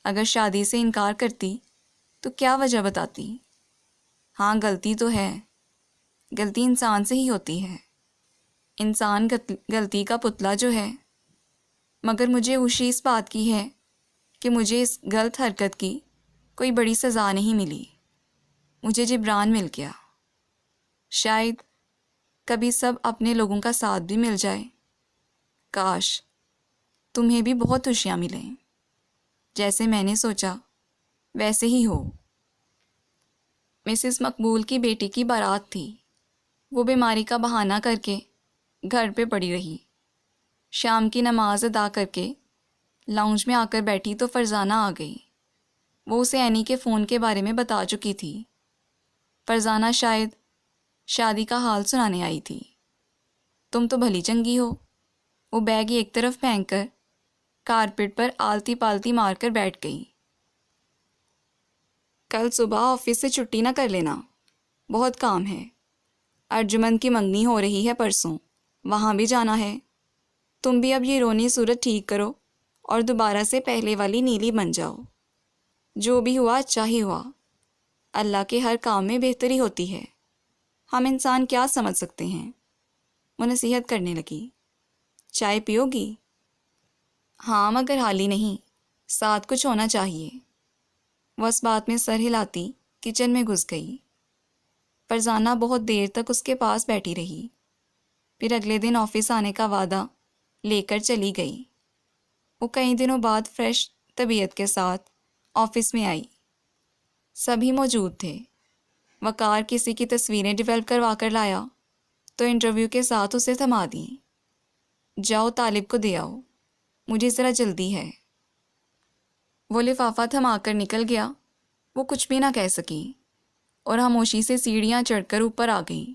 اگر شادی سے انکار کرتی تو کیا وجہ بتاتی؟ ہاں غلطی تو ہے، غلطی انسان سے ہی ہوتی ہے، انسان غلطی کا پتلا جو ہے۔ مگر مجھے خوشی اس بات کی ہے کہ مجھے اس غلط حرکت کی کوئی بڑی سزا نہیں ملی، مجھے جبران مل گیا۔ شاید کبھی سب اپنے لوگوں کا ساتھ بھی مل جائے۔ کاش تمہیں بھی بہت خوشیاں ملیں، جیسے میں نے سوچا ویسے ہی ہو۔ مسز مقبول کی بیٹی کی بارات تھی۔ وہ بیماری کا بہانہ کر کے گھر پہ پڑی رہی۔ شام کی نماز ادا کر کے لاؤنج میں آ کر بیٹھی تو فرزانہ آ گئی۔ وہ اسے اینی کے فون کے بارے میں بتا چکی تھی۔ فرزانہ شاید شادی کا حال سنانے آئی تھی۔ تم تو بھلی چنگی ہو۔ وہ بیگ ایک طرف پھینک کر کارپیٹ پر آلتی پالتی مار کر بیٹھ گئی۔ کل صبح آفس سے چھٹی نہ کر لینا، بہت کام ہے۔ ارجمن کی منگنی ہو رہی ہے پرسوں، وہاں بھی جانا ہے۔ تم بھی اب یہ رونی صورت ٹھیک کرو اور دوبارہ سے پہلے والی نیلی بن جاؤ۔ جو بھی ہوا اچھا ہی ہوا، اللہ کے ہر کام میں بہتری ہوتی ہے، ہم انسان کیا سمجھ سکتے ہیں۔ وہ نصیحت کرنے لگی۔ چائے پیو گی؟ ہاں مگر حالی نہیں، ساتھ کچھ ہونا چاہیے۔ وہ اس بات میں سر ہلاتی کچن میں گھس گئی۔ فرزانہ بہت دیر تک اس کے پاس بیٹھی رہی، پھر اگلے دن آفس آنے کا وعدہ لے کر چلی گئی۔ وہ کئی دنوں بعد فریش طبیعت کے ساتھ آفس میں آئی۔ سبھی موجود تھے۔ وقار کسی کی تصویریں ڈیولپ کروا کر لایا تو انٹرویو کے ساتھ اسے تھما دیں۔ جاؤ طالب کو دے آؤ، مجھے ذرا جلدی ہے۔ وہ لفافہ تھما کر نکل گیا۔ وہ کچھ بھی نہ کہہ سکی اور خاموشی سے سیڑھیاں چڑھ کر اوپر آ گئی۔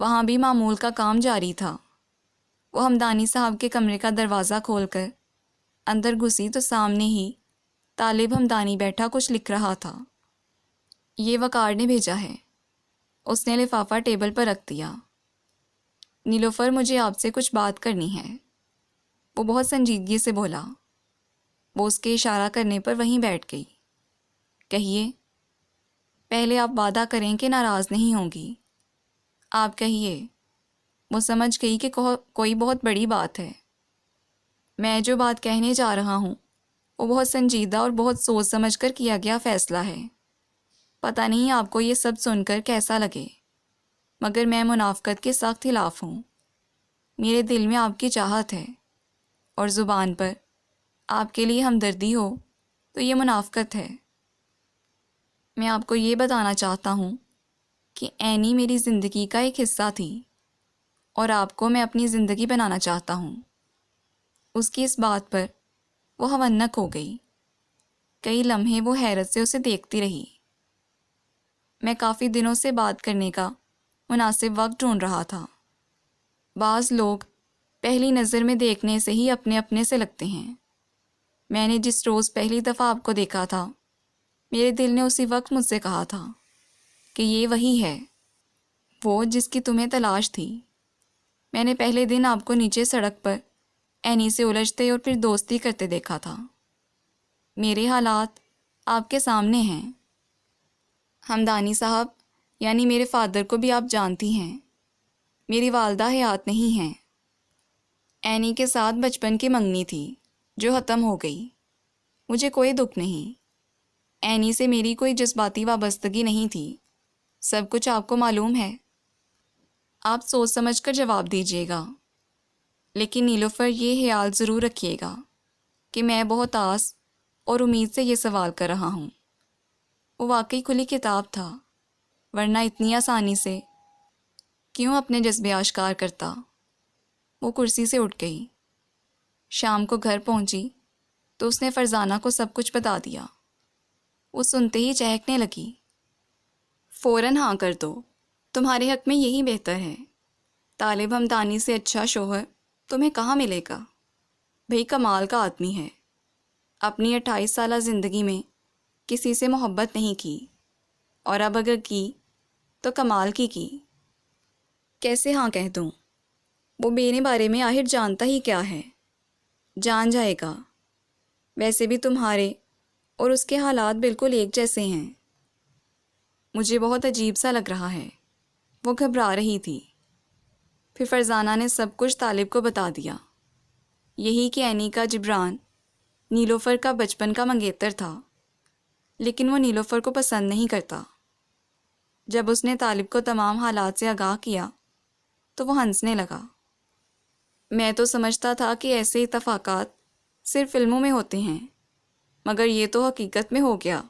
وہاں بھی معمول کا کام جاری تھا۔ وہ ہمدانی صاحب کے کمرے کا دروازہ کھول کر اندر گھسی تو سامنے ہی طالب ہمدانی بیٹھا کچھ لکھ رہا تھا۔ یہ وقار نے بھیجا ہے۔ اس نے لفافہ ٹیبل پر رکھ دیا۔ نیلوفر، مجھے آپ سے کچھ بات کرنی ہے۔ وہ بہت سنجیدگی سے بولا۔ وہ اس کے اشارہ کرنے پر وہیں بیٹھ گئی۔ کہیے۔ پہلے آپ وعدہ کریں کہ ناراض نہیں ہوں گی۔ آپ کہیے۔ وہ سمجھ گئی کہ کوئی بہت بڑی بات ہے۔ میں جو بات کہنے جا رہا ہوں وہ بہت سنجیدہ اور بہت سوچ سمجھ کر کیا گیا فیصلہ ہے۔ پتہ نہیں آپ کو یہ سب سن کر کیسا لگے، مگر میں منافقت کے سخت خلاف ہوں۔ میرے دل میں آپ کی چاہت ہے اور زبان پر آپ کے لیے ہمدردی ہو تو یہ منافقت ہے۔ میں آپ کو یہ بتانا چاہتا ہوں کہ اینی میری زندگی کا ایک حصہ تھی اور آپ کو میں اپنی زندگی بنانا چاہتا ہوں۔ اس کی اس بات پر وہ ہونک ہو گئی۔ کئی لمحے وہ حیرت سے اسے دیکھتی رہی۔ میں کافی دنوں سے بات کرنے کا مناسب وقت ڈھونڈ رہا تھا۔ بعض لوگ پہلی نظر میں دیکھنے سے ہی اپنے اپنے سے لگتے ہیں۔ میں نے جس روز پہلی دفعہ آپ کو دیکھا تھا، میرے دل نے اسی وقت مجھ سے کہا تھا کہ یہ وہی ہے، وہ جس کی تمہیں تلاش تھی۔ میں نے پہلے دن آپ کو نیچے سڑک پر اینی سے الجھتے اور پھر دوستی کرتے دیکھا تھا۔ میرے حالات آپ کے سامنے ہیں۔ ہمدانی صاحب یعنی میرے فادر کو بھی آپ جانتی ہیں۔ میری والدہ حیات نہیں ہیں۔ اینی کے ساتھ بچپن کی منگنی تھی۔ جو ختم ہو گئی۔ مجھے کوئی دکھ نہیں، اینی سے میری کوئی جذباتی وابستگی نہیں تھی، سب کچھ آپ کو معلوم ہے۔ آپ سوچ سمجھ کر جواب دیجیے گا، لیکن نیلوفر یہ خیال ضرور رکھیے گا کہ میں بہت آس اور امید سے یہ سوال کر رہا ہوں۔ وہ واقعی کھلی کتاب تھا، ورنہ اتنی آسانی سے کیوں اپنے جذبے آشکار کرتا؟ وہ کرسی سے اٹھ گئی۔ شام کو گھر پہنچی تو اس نے فرزانہ کو سب کچھ بتا دیا۔ وہ سنتے ہی چہکنے لگی۔ فوراً ہاں کر دو، تمہارے حق میں یہی بہتر ہے۔ طالب ہمدانی سے اچھا شوہر تمہیں کہاں ملے گا؟ بھئی کمال کا آدمی ہے، اپنی 28 سالہ زندگی میں کسی سے محبت نہیں کی، اور اب اگر کی تو کمال کی۔ کیسے ہاں کہہ دوں؟ وہ میرے بارے میں آخر جانتا ہی کیا ہے؟ جان جائے گا۔ ویسے بھی تمہارے اور اس کے حالات بالکل ایک جیسے ہیں۔ مجھے بہت عجیب سا لگ رہا ہے۔ وہ گھبرا رہی تھی۔ پھر فرزانہ نے سب کچھ طالب کو بتا دیا، یہی کہ اینی کا جبران نیلوفر کا بچپن کا منگیتر تھا، لیکن وہ نیلوفر کو پسند نہیں کرتا۔ جب اس نے طالب کو تمام حالات سے آگاہ کیا تو وہ ہنسنے لگا۔ میں تو سمجھتا تھا کہ ایسے اتفاقات صرف فلموں میں ہوتے ہیں، مگر یہ تو حقیقت میں ہو گیا۔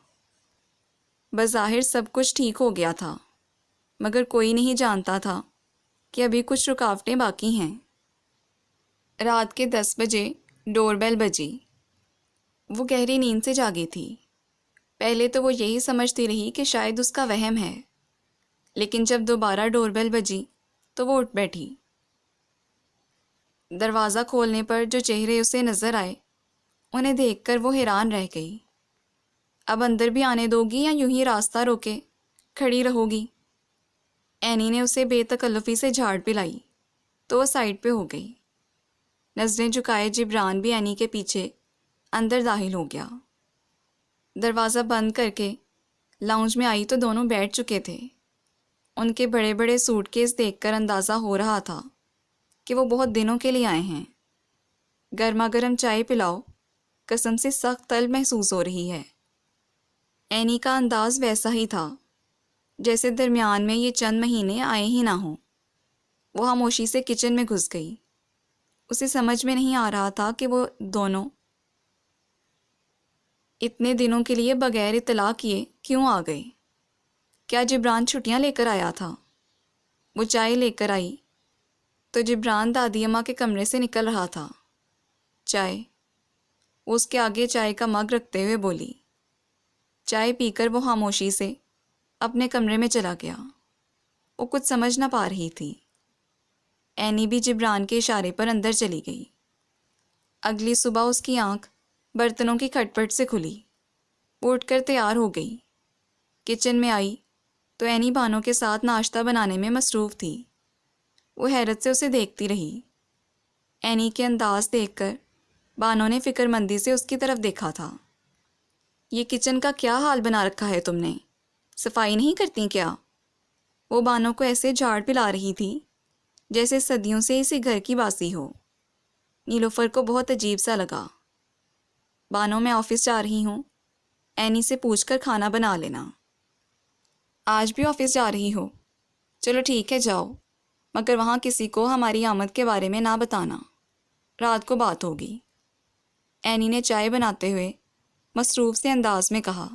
بظاہر سب کچھ ٹھیک ہو گیا تھا، مگر کوئی نہیں جانتا تھا کہ ابھی کچھ رکاوٹیں باقی ہیں۔ رات کے 10 بجے ڈور بیل بجی۔ وہ گہری نیند سے جاگی تھی۔ پہلے تو وہ یہی سمجھتی رہی کہ شاید اس کا وہم ہے، لیکن جب دوبارہ ڈور بیل بجی تو وہ اٹھ بیٹھی۔ دروازہ کھولنے پر جو چہرے اسے نظر آئے انہیں دیکھ کر وہ حیران رہ گئی۔ اب اندر بھی آنے دو گی یا یوں ہی راستہ روکے کھڑی رہو گی؟ اینی نے اسے بے تکلفی سے جھاڑ پلائی تو وہ سائڈ پہ ہو گئی۔ نظریں جھکائے جبران بھی اینی کے پیچھے اندر داخل ہو گیا۔ دروازہ بند کر کے لاؤنج میں آئی تو دونوں بیٹھ چکے تھے۔ ان کے بڑے بڑے سوٹ کیس دیکھ کر اندازہ ہو رہا تھا کہ وہ بہت دنوں کے لیے آئے ہیں۔ گرما گرم چائے پلاؤ، قسم سے سخت طلب محسوس ہو رہی ہے۔ اینی کا انداز ویسا ہی تھا جیسے درمیان میں یہ چند مہینے آئے ہی نہ ہوں۔ وہ خاموشی سے کچن میں گھس گئی۔ اسے سمجھ میں نہیں آ رہا تھا کہ وہ دونوں اتنے دنوں کے لیے بغیر اطلاع کیے کیوں آ گئے۔ کیا جبران چھٹیاں لے کر آیا تھا؟ وہ چائے لے کر آئی تو جبران دادی اماں کے کمرے سے نکل رہا تھا۔ چائے؟ وہ اس کے آگے چائے کا مگ رکھتے ہوئے بولی۔ چائے پی کر وہ خاموشی سے اپنے کمرے میں چلا گیا۔ وہ کچھ سمجھ نہ پا رہی تھی۔ اینی بھی جبران کے اشارے پر اندر چلی گئی۔ اگلی صبح اس کی آنکھ برتنوں کی کھٹ پٹ سے کھلی۔ وہ اٹھ کر تیار ہو گئی۔ کچن میں آئی تو اینی بانو کے ساتھ ناشتہ بنانے میں مصروف تھی۔ وہ حیرت سے اسے دیکھتی رہی۔ اینی کے انداز دیکھ کر بانو نے فکر مندی سے اس کی طرف دیکھا تھا۔ یہ کچن کا کیا حال بنا رکھا ہے تم نے؟ صفائی نہیں کرتی کیا؟ وہ بانو کو ایسے جھاڑ پلا رہی تھی جیسے صدیوں سے اسی گھر کی باسی ہو۔ نیلوفر کو بہت عجیب سا لگا۔ بانو میں آفس جا رہی ہوں، اینی سے پوچھ کر کھانا بنا لینا۔ آج بھی آفس جا رہی ہو؟ چلو ٹھیک ہے جاؤ، مگر وہاں کسی کو ہماری آمد کے بارے میں نہ بتانا، رات کو بات ہوگی۔ اینی نے چائے بناتے ہوئے مصروف سے انداز میں کہا۔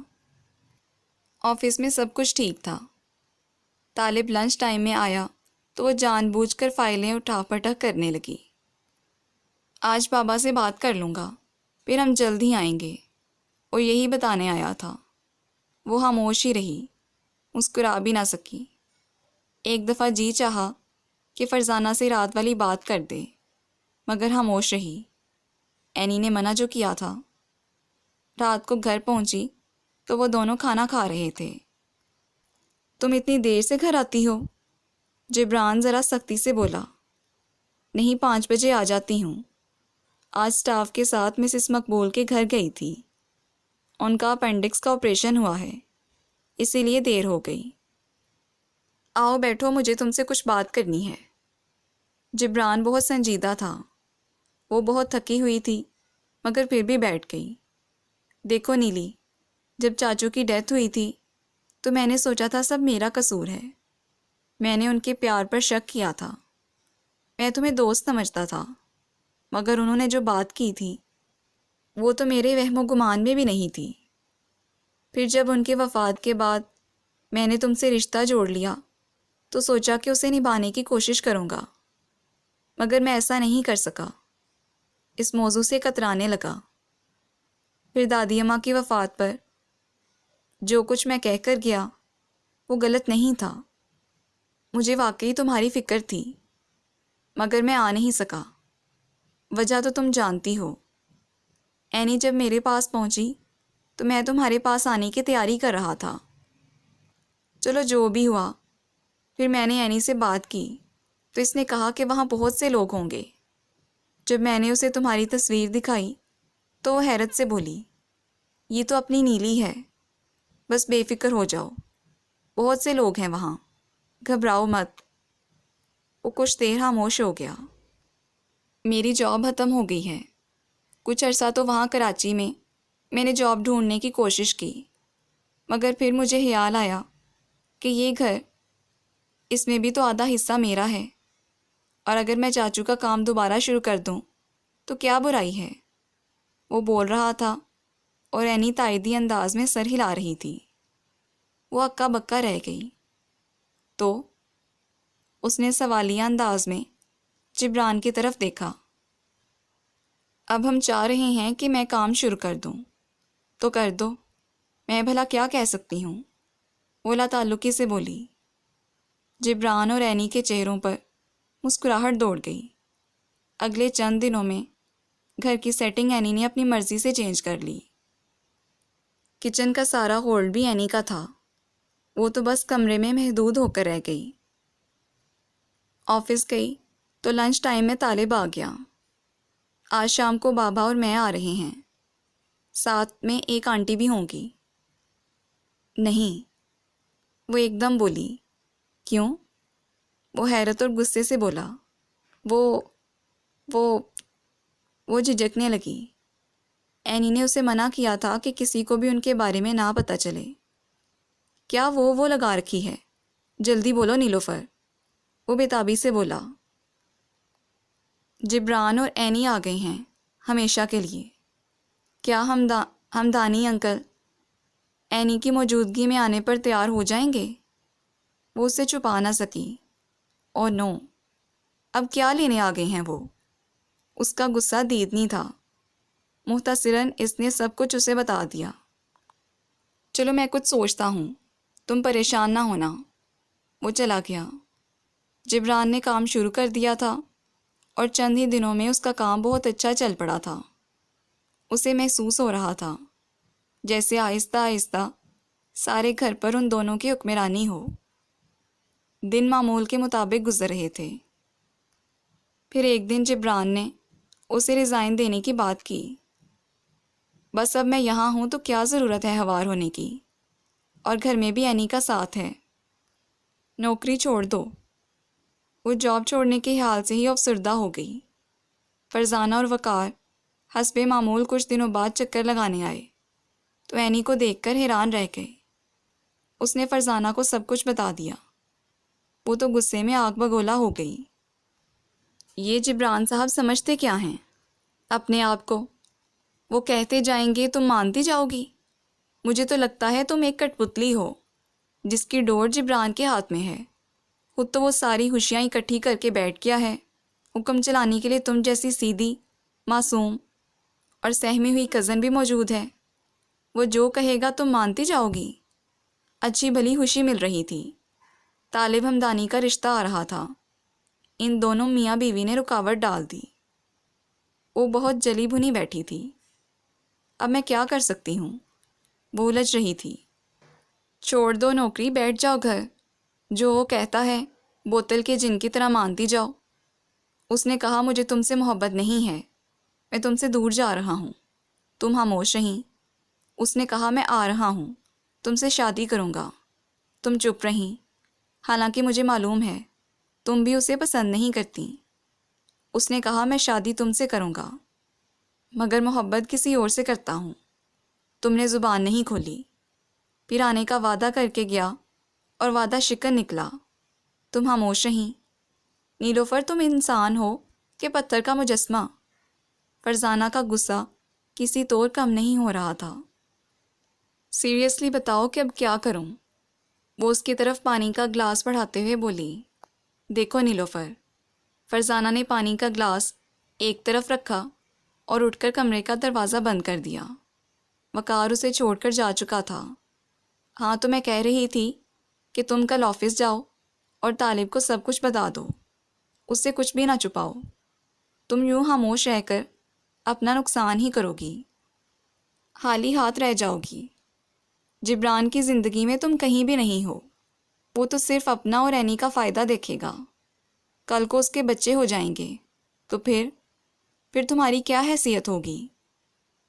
آفس میں سب کچھ ٹھیک تھا۔ طالب لنچ ٹائم میں آیا تو وہ جان بوجھ کر فائلیں اٹھا پٹک کرنے لگی۔ آج بابا سے بات کر لوں گا، پھر ہم جلد ہی آئیں گے، اور یہی بتانے آیا تھا۔ وہ خاموش ہی رہی، مسکرا بھی نہ سکی۔ ایک دفعہ جی چاہا کہ فرزانہ سے رات والی بات کر دے، مگر خاموش رہی۔ اینی نے منع جو کیا تھا۔ رات کو گھر پہنچی تو وہ دونوں کھانا کھا رہے تھے۔ تم اتنی دیر سے گھر آتی ہو؟ جبران ذرا سختی سے بولا۔ نہیں 5 بجے آ جاتی ہوں۔ آج سٹاف کے ساتھ مسز مقبول کے گھر گئی تھی۔ ان کا اپینڈکس کا آپریشن ہوا ہے، اسی لیے دیر ہو گئی۔ آؤ بیٹھو، مجھے تم سے کچھ بات کرنی ہے۔ جبران بہت سنجیدہ تھا۔ وہ بہت تھکی ہوئی تھی مگر پھر بھی بیٹھ گئی۔ دیکھو نیلی، جب چاچو کی ڈیتھ ہوئی تھی تو میں نے سوچا تھا سب میرا قصور ہے۔ میں نے ان کے پیار پر شک کیا تھا، میں تمہیں دوست سمجھتا تھا، مگر انہوں نے جو بات کی تھی وہ تو میرے وہم و گمان میں بھی نہیں تھی۔ پھر جب ان کے وفات کے بعد میں نے تم سے رشتہ جوڑ لیا تو سوچا کہ اسے نبھانے کی کوشش کروں گا، مگر میں ایسا نہیں کر سکا، اس موضوع سے کترانے لگا۔ پھر دادی اماں کی وفات پر جو کچھ میں کہہ کر گیا وہ غلط نہیں تھا، مجھے واقعی تمہاری فکر تھی، مگر میں آ نہیں سکا۔ وجہ تو تم جانتی ہو۔ اینی جب میرے پاس پہنچی تو میں تمہارے پاس آنے کی تیاری کر رہا تھا۔ چلو جو بھی ہوا، پھر میں نے اینی سے بات کی تو اس نے کہا کہ وہاں بہت سے لوگ ہوں گے۔ جب میں نے اسے تمہاری تصویر دکھائی تو وہ حیرت سے بولی، یہ تو اپنی نیلی ہے، بس بے فکر ہو جاؤ، بہت سے لوگ ہیں وہاں، گھبراؤ مت۔ وہ کچھ دیر خاموش ہو گیا۔ میری جاب ختم ہو گئی ہے۔ کچھ عرصہ تو وہاں کراچی میں نے جاب ڈھونڈنے کی کوشش کی، مگر پھر مجھے خیال آیا کہ یہ گھر، اس میں بھی تو آدھا حصہ میرا ہے، اور اگر میں چاچو کا کام دوبارہ شروع کر دوں تو کیا برائی ہے؟ وہ بول رہا تھا اور اینی تائیدی انداز میں سر ہلا رہی تھی۔ وہ اکا بکا رہ گئی۔ تو اس نے سوالیہ انداز میں جبران کی طرف دیکھا۔ اب ہم چاہ رہے ہیں کہ میں کام شروع کر دوں تو کر دو، میں بھلا کیا کہہ سکتی ہوں؟ وہ لا تعلقی سے بولی۔ جبران اور اینی کے چہروں پر مسکراہٹ دوڑ گئی۔ اگلے چند دنوں میں گھر کی سیٹنگ اینی نے اپنی مرضی سے چینج کر لی۔ کچن کا سارا ہولڈ بھی اینی کا تھا، وہ تو بس کمرے میں محدود ہو کر رہ گئی۔ آفس گئی تو لنچ ٹائم میں طالب آ گیا۔ آج شام کو بابا اور میں آ رہے ہیں، ساتھ میں ایک آنٹی بھی ہوں گی۔ نہیں، وہ ایک دم بولی۔ کیوں؟ وہ حیرت اور غصے سے بولا۔ وہ جھجکنے لگی۔ اینی نے اسے منع کیا تھا کہ کسی کو بھی ان کے بارے میں نہ پتہ چلے۔ کیا وہ لگا رکھی ہے؟ جلدی بولو نیلوفر، وہ بےتابی سے بولا۔ جبران اور اینی آ گئے ہیں ہمیشہ کے لیے۔ کیا ہمدانی انکل اینی کی موجودگی میں آنے پر تیار ہو جائیں گے؟ وہ اسے چھپا نہ سکی۔ او نو، اب کیا لینے آ گئے ہیں وہ؟ اس کا غصہ دیدنی تھا۔ مختصراً اس نے سب کچھ اسے بتا دیا۔ چلو میں کچھ سوچتا ہوں، تم پریشان نہ ہونا۔ وہ چلا گیا۔ جبران نے کام شروع کر دیا تھا اور چند ہی دنوں میں اس کا کام بہت اچھا چل پڑا تھا۔ اسے محسوس ہو رہا تھا جیسے آہستہ آہستہ سارے گھر پر ان دونوں کی حکمرانی ہو۔ دن معمول کے مطابق گزر رہے تھے۔ پھر ایک دن جبران نے اسے ریزائن دینے کی بات کی۔ بس اب میں یہاں ہوں تو کیا ضرورت ہے ہوار ہونے کی، اور گھر میں بھی اینی کا ساتھ ہے۔ نوکری چھوڑ دو۔ وہ جاب چھوڑنے کے حال سے ہی افسردہ ہو گئی۔ فرزانہ اور وقار حسب معمول کچھ دنوں بعد چکر لگانے آئے تو اینی کو دیکھ کر حیران رہ گئے۔ اس نے فرزانہ کو سب کچھ بتا دیا۔ وہ تو غصے میں آگ بگولا ہو گئی۔ یہ جبران صاحب سمجھتے کیا ہیں اپنے آپ کو؟ وہ کہتے جائیں گے تم مانتی جاؤ گی۔ مجھے تو لگتا ہے تم ایک کٹ پتلی ہو جس کی ڈور جبران کے ہاتھ میں ہے۔ خود تو وہ ساری خوشیاں اکٹھی کر کے بیٹھ گیا ہے، حکم چلانے کے لیے تم جیسی سیدھی، معصوم اور سہمی ہوئی کزن بھی موجود ہے۔ وہ جو کہے گا تم مانتی جاؤ گی۔ اچھی بھلی خوشی مل رہی تھی، طالب ہمدانی کا رشتہ آ رہا تھا، ان دونوں میاں بیوی نے رکاوٹ ڈال دی۔ وہ بہت جلی بھنی بیٹھی تھی۔ اب میں کیا کر سکتی ہوں؟ وہ الجھ رہی تھی۔ چھوڑ دو نوکری، بیٹھ جاؤ گھر، جو وہ کہتا ہے بوتل کے جن کی طرح مانتی جاؤ۔ اس نے کہا مجھے تم سے محبت نہیں ہے، میں تم سے دور جا رہا ہوں، تم خاموش رہیں۔ اس نے کہا میں آ رہا ہوں، تم سے شادی کروں گا، تم چپ رہیں، حالانکہ مجھے معلوم ہے تم بھی اسے پسند نہیں کرتی۔ اس نے کہا میں شادی تم سے کروں گا۔ مگر محبت کسی اور سے کرتا ہوں۔ تم نے زبان نہیں کھولی، پھر آنے کا وعدہ کر کے گیا اور وعدہ شکن نکلا۔ تم خاموش رہیں۔ نیلوفر، تم انسان ہو کہ پتھر کا مجسمہ؟ فرزانہ کا غصہ کسی طور کم نہیں ہو رہا تھا۔ سیریسلی بتاؤ کہ اب کیا کروں؟ وہ اس کی طرف پانی کا گلاس بڑھاتے ہوئے بولی۔ دیکھو نیلوفر، فرزانہ نے پانی کا گلاس ایک طرف رکھا اور اٹھ کر کمرے کا دروازہ بند کر دیا۔ وقار اسے چھوڑ کر جا چکا تھا۔ ہاں تو میں کہہ رہی تھی کہ تم کل آفس جاؤ اور طالب کو سب کچھ بتا دو، اس سے کچھ بھی نہ چھپاؤ۔ تم یوں خاموش رہ کر اپنا نقصان ہی کرو گی، خالی ہاتھ رہ جاؤ گی۔ جبران کی زندگی میں تم کہیں بھی نہیں ہو، وہ تو صرف اپنا اور اینی کا فائدہ دیکھے گا۔ کل کو اس کے بچے ہو جائیں گے تو پھر تمہاری کیا حیثیت ہوگی؟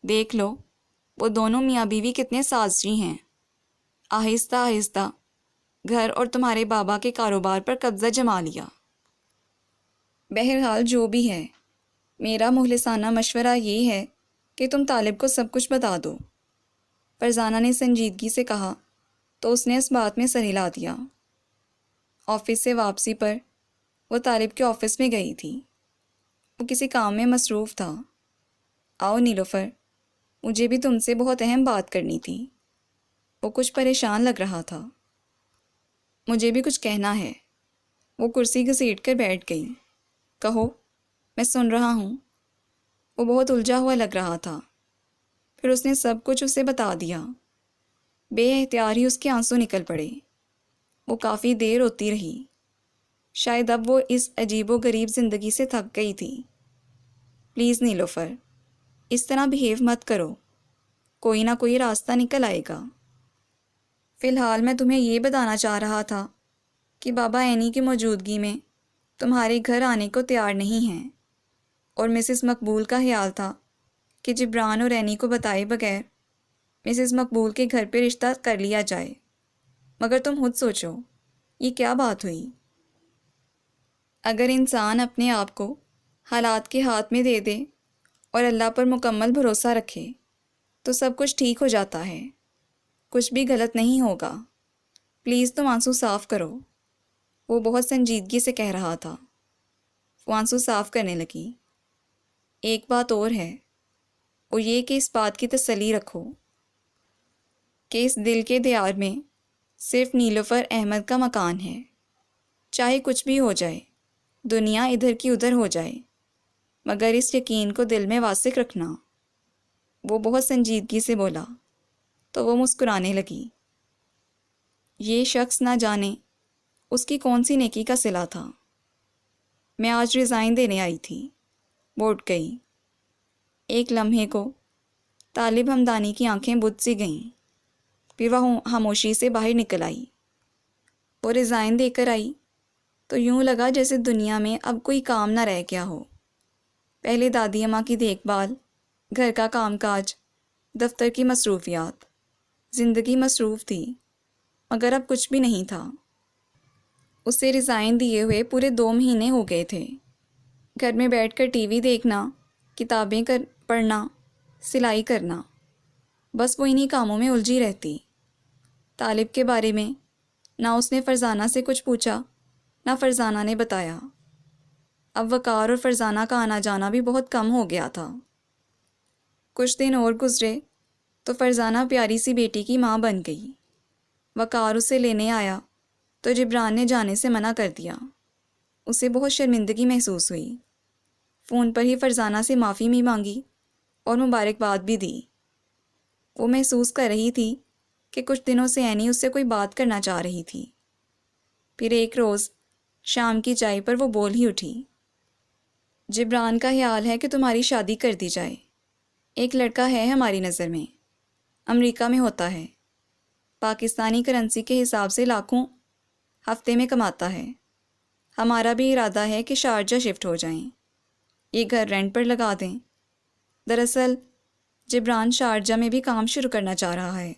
دیکھ لو وہ دونوں میاں بیوی کتنے سازشی ہیں۔ آہستہ آہستہ گھر اور تمہارے بابا کے کاروبار پر قبضہ جما لیا۔ بہرحال جو بھی ہے، میرا مخلصانہ مشورہ یہ ہے کہ تم طالب کو سب کچھ بتا دو۔ فرزانہ نے سنجیدگی سے کہا تو اس نے اس بات میں سر ہلا دیا۔ آفس سے واپسی پر وہ طالب کے آفس میں گئی تھی۔ وہ کسی کام میں مصروف تھا۔ آؤ نیلوفر، مجھے بھی تم سے بہت اہم بات کرنی تھی۔ وہ کچھ پریشان لگ رہا تھا۔ مجھے بھی کچھ کہنا ہے۔ وہ کرسی گھسیٹ کر بیٹھ گئی۔ کہو، میں سن رہا ہوں۔ وہ بہت الجھا ہوا لگ رہا تھا۔ پھر اس نے سب کچھ اسے بتا دیا۔ بے اختیار ہی اس کے آنسو نکل پڑے۔ وہ کافی دیر روتی رہی۔ شاید اب وہ اس عجیب و غریب زندگی سے تھک گئی تھی۔ پلیز نیلوفر، اس طرح بہیو مت کرو، کوئی نہ کوئی راستہ نکل آئے گا۔ فی الحال میں تمہیں یہ بتانا چاہ رہا تھا کہ بابا اینی کی موجودگی میں تمہارے گھر آنے کو تیار نہیں ہیں، اور مسز مقبول کا خیال تھا کہ جبران اور اینی کو بتائے بغیر مسز مقبول کے گھر پہ رشتہ کر لیا جائے۔ مگر تم خود سوچو، یہ کیا بات ہوئی؟ اگر انسان اپنے آپ کو حالات کے ہاتھ میں دے دے اور اللہ پر مکمل بھروسہ رکھے تو سب کچھ ٹھیک ہو جاتا ہے، کچھ بھی غلط نہیں ہوگا۔ پلیز تم آنسو صاف کرو۔ وہ بہت سنجیدگی سے کہہ رہا تھا۔ وہ آنسو صاف کرنے لگی۔ ایک بات اور ہے، وہ یہ کہ اس بات کی تسلی رکھو کہ اس دل کے دیار میں صرف نیلوفر احمد کا مکان ہے۔ چاہے کچھ بھی ہو جائے، دنیا ادھر کی ادھر ہو جائے، مگر اس یقین کو دل میں واسق رکھنا۔ وہ بہت سنجیدگی سے بولا تو وہ مسکرانے لگی۔ یہ شخص نہ جانے اس کی کون سی نیکی کا صلہ تھا۔ میں آج ریزائن دینے آئی تھی، وہ اٹھ گئی۔ ایک لمحے کو طالب ہمدانی کی آنکھیں بجھ سی گئیں، پھر وہ خاموشی سے باہر نکل آئی۔ وہ ریزائن دے کر آئی تو یوں لگا جیسے دنیا میں اب کوئی کام نہ رہ گیا ہو۔ پہلے دادی اماں کی دیکھ بھال، گھر کا کام کاج، دفتر کی مصروفیات، زندگی مصروف تھی، مگر اب کچھ بھی نہیں تھا۔ اسے ریزائن دیے ہوئے پورے 2 مہینے ہو گئے تھے۔ گھر میں بیٹھ کر ٹی وی دیکھنا، کتابیں پڑھنا، سلائی کرنا، بس وہ انہی کاموں میں الجھی رہتی۔ طالب کے بارے میں نہ اس نے فرزانہ سے کچھ پوچھا، نہ فرزانہ نے بتایا۔ اب وقار اور فرزانہ کا آنا جانا بھی بہت کم ہو گیا تھا۔ کچھ دن اور گزرے تو فرزانہ پیاری سی بیٹی کی ماں بن گئی۔ وقار اسے لینے آیا تو جبران نے جانے سے منع کر دیا۔ اسے بہت شرمندگی محسوس ہوئی۔ فون پر ہی فرزانہ سے معافی بھی مانگی اور مبارکباد بھی دی۔ وہ محسوس کر رہی تھی کہ کچھ دنوں سے اینی اس سے کوئی بات کرنا چاہ رہی تھی۔ پھر ایک روز شام کی چائے پر وہ بول ہی اٹھی، جبران کا خیال ہے کہ تمہاری شادی کر دی جائے۔ ایک لڑکا ہے ہماری نظر میں، امریکہ میں ہوتا ہے، پاکستانی کرنسی کے حساب سے لاکھوں ہفتے میں کماتا ہے۔ ہمارا بھی ارادہ ہے کہ شارجہ شفٹ ہو جائیں، یہ گھر رینٹ پر لگا دیں۔ دراصل جبران شارجہ میں بھی کام شروع کرنا چاہ رہا ہے۔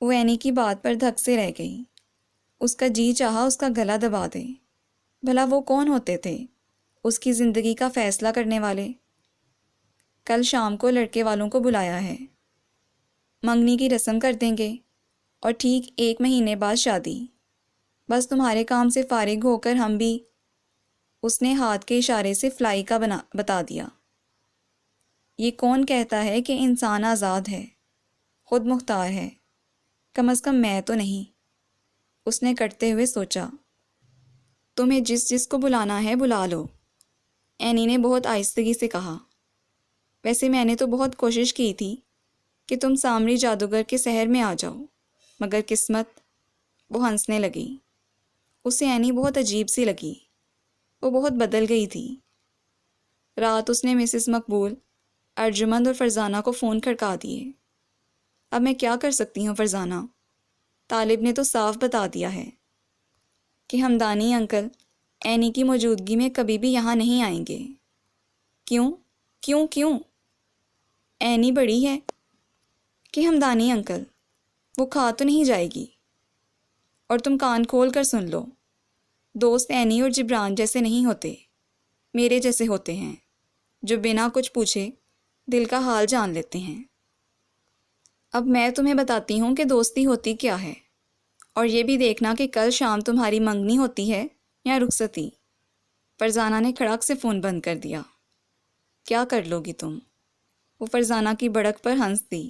وہ اینی کی بات پر دھک سے رہ گئی۔ اس کا جی چاہا اس کا گلا دبا دے۔ بھلا وہ کون ہوتے تھے اس کی زندگی کا فیصلہ کرنے والے؟ کل شام کو لڑکے والوں کو بلایا ہے، منگنی کی رسم کر دیں گے اور ٹھیک 1 مہینے بعد شادی۔ بس تمہارے کام سے فارغ ہو کر ہم بھی، اس نے ہاتھ کے اشارے سے فلائی کا بتا دیا۔ یہ کون کہتا ہے کہ انسان آزاد ہے، خود مختار ہے؟ کم از کم میں تو نہیں، اس نے کٹتے ہوئے سوچا۔ تمہیں جس کو بلانا ہے بلا لو، اینی نے بہت آہستگی سے کہا۔ ویسے میں نے تو بہت کوشش کی تھی کہ تم سامری جادوگر کے سحر میں آ جاؤ، مگر قسمت۔ وہ ہنسنے لگی۔ اسے اینی بہت عجیب سی لگی، وہ بہت بدل گئی تھی۔ رات اس نے مسز مقبول، ارجمند اور فرزانہ کو فون کھڑکا دیے۔ اب میں کیا کر سکتی ہوں فرزانہ؟ طالب نے تو صاف بتا دیا ہے کہ ہمدانی انکل اینی کی موجودگی میں کبھی بھی یہاں نہیں آئیں گے۔ کیوں کیوں کیوں؟ اینی بڑی ہے کہ ہمدانی انکل، وہ کھا تو نہیں جائے گی؟ اور تم کان کھول کر سن لو، دوست اینی اور جبران جیسے نہیں ہوتے، میرے جیسے ہوتے ہیں، جو بنا کچھ پوچھے دل کا حال جان لیتے ہیں۔ اب میں تمہیں بتاتی ہوں کہ دوستی ہوتی کیا ہے، اور یہ بھی دیکھنا کہ کل شام تمہاری منگنی ہوتی ہے یا رخصتی۔ فرزانہ نے کھڑک سے فون بند کر دیا۔ کیا کر لو گی تم؟ وہ فرزانہ کی بڑک پر ہنس دی۔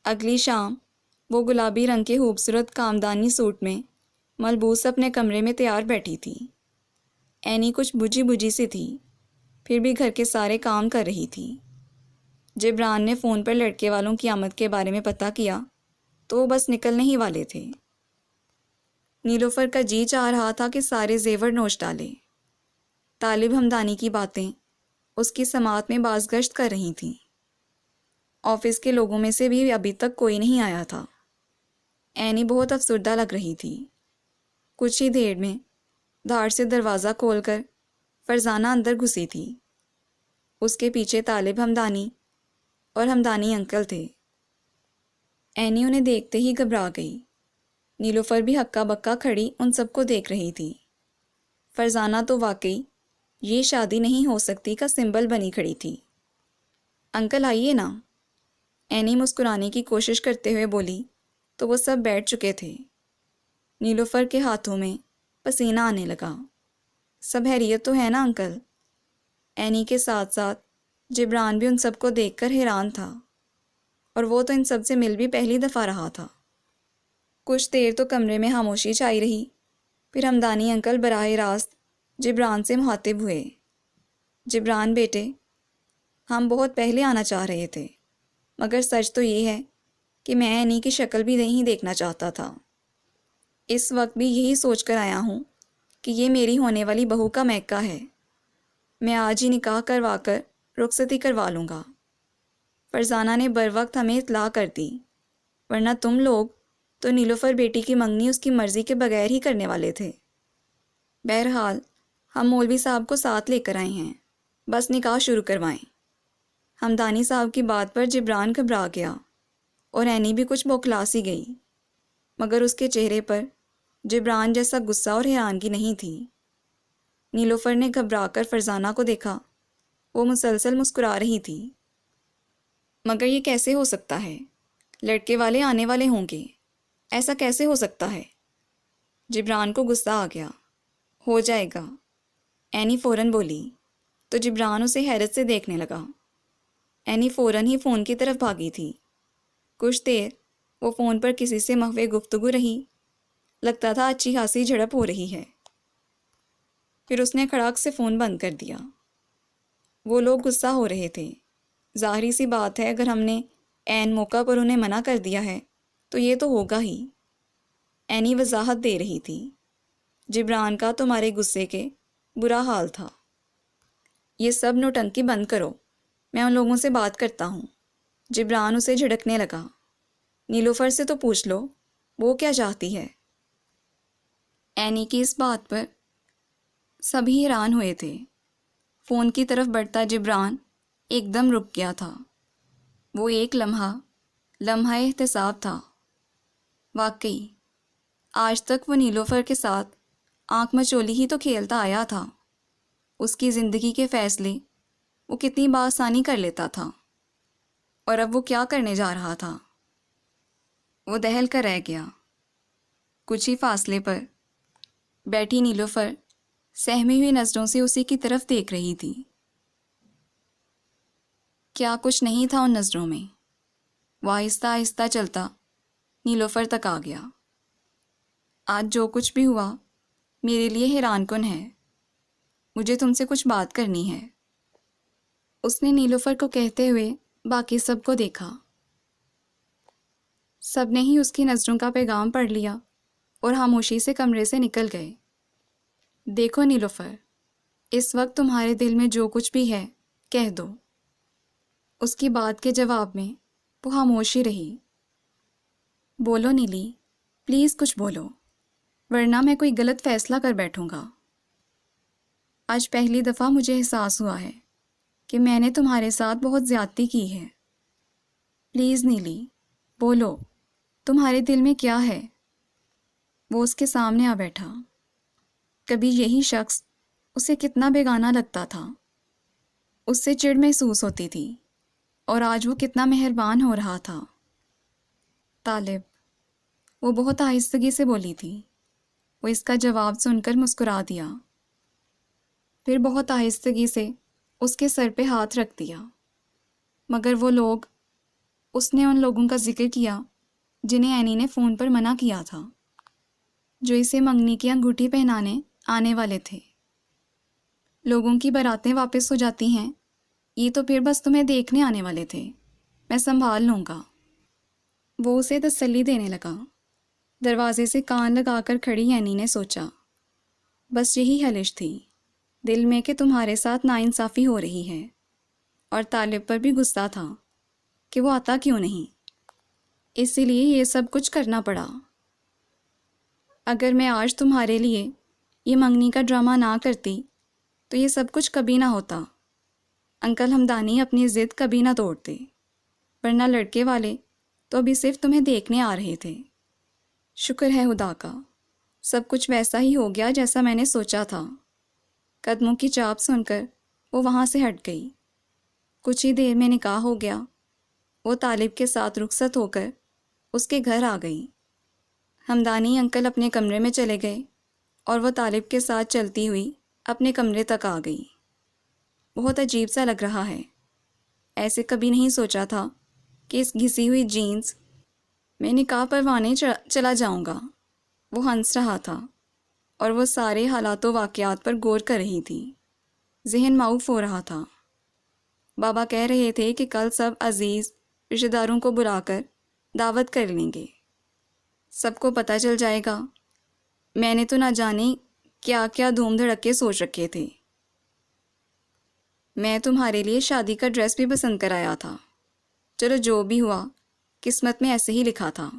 اگلی شام وہ گلابی رنگ کے خوبصورت کامدانی سوٹ میں ملبوس اپنے کمرے میں تیار بیٹھی تھی۔ اینی کچھ بجھی بجھی سی تھی، پھر بھی گھر کے سارے کام کر رہی تھی۔ جبران نے فون پر لڑکے والوں کی آمد کے بارے میں پتہ کیا تو وہ بس نکلنے ہی والے تھے۔ نیلوفر کا جی چاہ رہا تھا کہ سارے زیور نوچ ڈالے۔ طالب ہمدانی کی باتیں اس کی سماعت میں بازگشت کر رہی تھیں۔ آفس کے لوگوں میں سے بھی ابھی تک کوئی نہیں آیا تھا۔ اینی بہت افسردہ لگ رہی تھی۔ کچھ ہی دیر میں دھاڑ سے دروازہ کھول کر فرزانہ اندر گھسی تھی۔ اس کے پیچھے طالب ہمدانی اور ہمدانی انکل تھے۔ اینی انہیں دیکھتے ہی گھبرا گئی۔ نیلوفر بھی ہکا بکا کھڑی ان سب کو دیکھ رہی تھی۔ فرزانہ تو واقعی یہ شادی نہیں ہو سکتی کا سمبل بنی کھڑی تھی۔ انکل آئیے نا، اینی مسکرانے کی کوشش کرتے ہوئے بولی تو وہ سب بیٹھ چکے تھے۔ نیلوفر کے ہاتھوں میں پسینہ آنے لگا۔ سب خیریت تو ہے نا انکل؟ اینی کے ساتھ ساتھ جبران بھی ان سب کو دیکھ کر حیران تھا، اور وہ تو ان سب سے مل بھی پہلی دفعہ رہا تھا۔ کچھ دیر تو کمرے میں خاموشی چھائی رہی، پھر ہمدانی انکل براہ راست جبران سے مخاطب ہوئے۔ جبران بیٹے، ہم بہت پہلے آنا چاہ رہے تھے، مگر سچ تو یہ ہے کہ میں اینی کی شکل بھی نہیں دیکھنا چاہتا تھا۔ اس وقت بھی یہی سوچ کر آیا ہوں کہ یہ میری ہونے والی بہو کا میکہ ہے۔ میں آج ہی نکاح کروا کر رخصتی کروا لوں گا۔ فرزانہ نے بروقت ہمیں اطلاع کر دی، ورنہ تم لوگ تو نیلوفر بیٹی کی منگنی اس کی مرضی کے بغیر ہی کرنے والے تھے۔ بہرحال ہم مولوی صاحب کو ساتھ لے کر آئے ہیں، بس نکاح شروع کروائیں۔ ہمدانی صاحب کی بات پر جبران گھبرا گیا اور اینی بھی کچھ بوکھلا سی گئی، مگر اس کے چہرے پر جبران جیسا غصہ اور حیرانگی نہیں تھی۔ نیلوفر نے گھبرا کر فرزانہ کو دیکھا، وہ مسلسل مسکرا رہی تھی۔ مگر یہ کیسے ہو سکتا ہے؟ لڑکے والے آنے والے ہوں گے، ایسا کیسے ہو سکتا ہے؟ جبران کو غصہ آ گیا۔ ہو جائے گا، اینی فوراً بولی، تو جبران اسے حیرت سے دیکھنے لگا۔ اینی فوراً ہی فون کی طرف بھاگی تھی۔ کچھ دیر وہ فون پر کسی سے محو گفتگو رہی، لگتا تھا اچھی خاصی جھڑپ ہو رہی ہے۔ پھر اس نے کھڑاک سے فون بند کر دیا۔ وہ لوگ غصہ ہو رہے تھے، ظاہری سی بات ہے، اگر ہم نے عین موقع پر انہیں منع کر دیا ہے تو یہ تو ہوگا ہی۔ اینی وضاحت دے رہی تھی، جبران کا تمہارے غصے کے برا حال تھا۔ یہ سب نوٹنکی بند کرو، میں ان لوگوں سے بات کرتا ہوں۔ جبران اسے جھڑکنے لگا۔ نیلوفر سے تو پوچھ لو، وہ کیا چاہتی ہے؟ اینی کی اس بات پر سبھی حیران ہوئے تھے۔ فون کی طرف بڑھتا جبران ایک دم رک گیا تھا۔ وہ ایک لمحہ احتساب تھا۔ واقعی آج تک وہ نیلوفر کے ساتھ آنکھ مچولی ہی تو کھیلتا آیا تھا۔ اس کی زندگی کے فیصلے وہ کتنی بآسانی کر لیتا تھا، اور اب وہ کیا کرنے جا رہا تھا؟ وہ دہل کر رہ گیا۔ کچھ ہی فاصلے پر بیٹھی نیلوفر سہمی ہوئی نظروں سے اسی کی طرف دیکھ رہی تھی۔ کیا کچھ نہیں تھا ان نظروں میں؟ وہ آہستہ آہستہ چلتا نیلوفر تک آ گیا۔ آج جو کچھ بھی ہوا میرے لیے حیران کن ہے، مجھے تم سے کچھ بات کرنی ہے۔ اس نے نیلوفر کو کہتے ہوئے باقی سب کو دیکھا۔ سب نے ہی اس کی نظروں کا پیغام پڑھ لیا اور خاموشی سے کمرے سے نکل گئے۔ دیکھو نیلوفر، اس وقت تمہارے دل میں جو کچھ بھی ہے کہہ دو۔ اس کی بات کے جواب میں وہ خاموشی رہی۔ بولو نیلی، پلیز کچھ بولو، ورنہ میں کوئی غلط فیصلہ کر بیٹھوں گا۔ آج پہلی دفعہ مجھے احساس ہوا ہے کہ میں نے تمہارے ساتھ بہت زیادتی کی ہے۔ پلیز نیلی، بولو، تمہارے دل میں کیا ہے؟ وہ اس کے سامنے آ بیٹھا۔ کبھی یہی شخص اسے کتنا بیگانہ لگتا تھا، اس سے چڑ محسوس ہوتی تھی، اور آج وہ کتنا مہربان ہو رہا تھا۔ طالب، وہ بہت آہستگی سے بولی تھی۔ وہ اس کا جواب سن کر مسکرا دیا، پھر بہت آہستگی سے اس کے سر پہ ہاتھ رکھ دیا۔ مگر وہ لوگ، اس نے ان لوگوں کا ذکر کیا جنہیں اینی نے فون پر منع کیا تھا، جو اسے منگنی کی انگوٹھی پہنانے آنے والے تھے۔ لوگوں کی باراتیں واپس ہو جاتی ہیں، یہ تو پھر بس تمہیں دیکھنے آنے والے تھے، میں سنبھال لوں گا۔ وہ اسے تسلی دینے لگا۔ دروازے سے کان لگا کر کھڑی اینی نے سوچا، بس یہی خلش تھی دل میں کہ تمہارے ساتھ ناانصافی ہو رہی ہے، اور طالب پر بھی غصہ تھا کہ وہ آتا کیوں نہیں، اسی لیے یہ سب کچھ کرنا پڑا۔ اگر میں آج تمہارے لیے یہ منگنی کا ڈرامہ نہ کرتی تو یہ سب کچھ کبھی نہ ہوتا۔ انکل ہمدانی اپنی ضد کبھی نہ توڑتے، ورنہ لڑکے والے تو ابھی صرف تمہیں دیکھنے آ رہے تھے۔ شکر ہے خدا کا، سب کچھ ویسا ہی ہو گیا جیسا میں نے سوچا تھا۔ قدموں کی چاپ سن کر وہ وہاں سے ہٹ گئی۔ کچھ ہی دیر میں نکاح ہو گیا۔ وہ طالب کے ساتھ رخصت ہو کر اس کے گھر آ گئی۔ ہمدانی انکل اپنے کمرے میں چلے گئے اور وہ طالب کے ساتھ چلتی ہوئی اپنے کمرے تک آ گئی۔ بہت عجیب سا لگ رہا ہے، ایسے کبھی نہیں سوچا تھا کہ اس گھسی ہوئی جینز میں نکاح پروانے چلا جاؤں گا۔ وہ ہنس رہا تھا اور وہ سارے حالات و واقعات پر غور کر رہی تھی۔ ذہن معاف ہو رہا تھا۔ بابا کہہ رہے تھے کہ کل سب عزیز رشتہ داروں کو بلا کر دعوت کر لیں گے، سب کو پتہ چل جائے گا۔ میں نے تو نہ جانے کیا کیا دھوم دھڑکے سوچ رکھے تھے۔ میں تمہارے لیے شادی کا ڈریس بھی پسند کرایا تھا۔ چلو جو بھی ہوا قسمت میں ایسے ہی لکھا تھا۔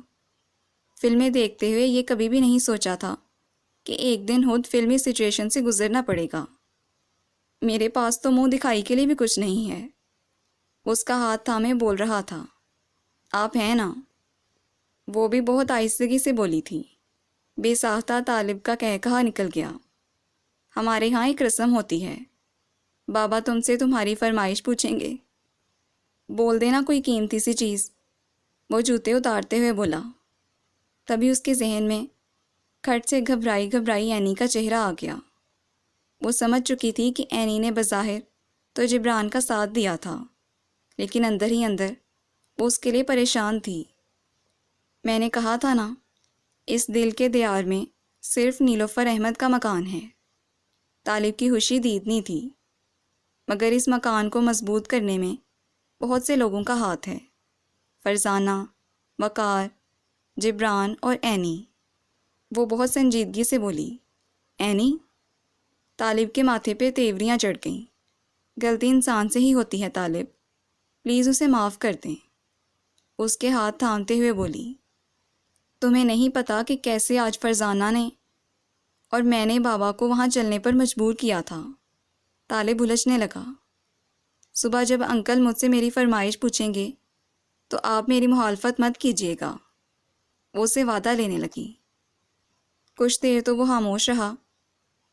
فلمیں دیکھتے ہوئے یہ کبھی بھی نہیں سوچا تھا کہ ایک دن خود فلمی سچویشن سے گزرنا پڑے گا۔ میرے پاس تو منہ دکھائی کے لیے بھی کچھ نہیں ہے۔ اس کا ہاتھ تھامے بول رہا تھا، آپ ہیں نا؟ وہ بھی بہت آہستگی سے بولی تھی۔ بے ساختہ طالب کا کہہ کہا نکل گیا، ہمارے ہاں ایک رسم ہوتی ہے، بابا تم سے تمہاری فرمائش پوچھیں گے، بول دینا کوئی قیمتی سی چیز۔ وہ جوتے اتارتے ہوئے بولا۔ تبھی اس کے ذہن میں کھٹ سے گھبرائی گھبرائی اینی کا چہرہ آ گیا۔ وہ سمجھ چکی تھی کہ اینی نے بظاہر تو جبران کا ساتھ دیا تھا، لیکن اندر ہی اندر وہ اس کے لیے پریشان تھی۔ میں نے کہا تھا نا، اس دل کے دیار میں صرف نیلوفر احمد کا مکان ہے۔ طالب کی خوشی دیدنی تھی، مگر اس مکان کو مضبوط کرنے میں بہت سے لوگوں کا ہاتھ ہے، فرزانہ، وقار، جبران اور اینی۔ وہ بہت سنجیدگی سے بولی، اینی؟ طالب کے ماتھے پہ تیوریاں چڑھ گئیں۔ غلطی انسان سے ہی ہوتی ہے طالب، پلیز اسے معاف کر دیں۔ اس کے ہاتھ تھامتے ہوئے بولی، تمہیں نہیں پتہ کہ کیسے آج فرزانہ نے اور میں نے بابا کو وہاں چلنے پر مجبور کیا تھا۔ طالب الجھنے لگا۔ صبح جب انکل مجھ سے میری فرمائش پوچھیں گے تو آپ میری مخالفت مت کیجیے گا۔ وہ اسے وعدہ لینے لگی۔ کچھ دیر تو وہ خاموش رہا،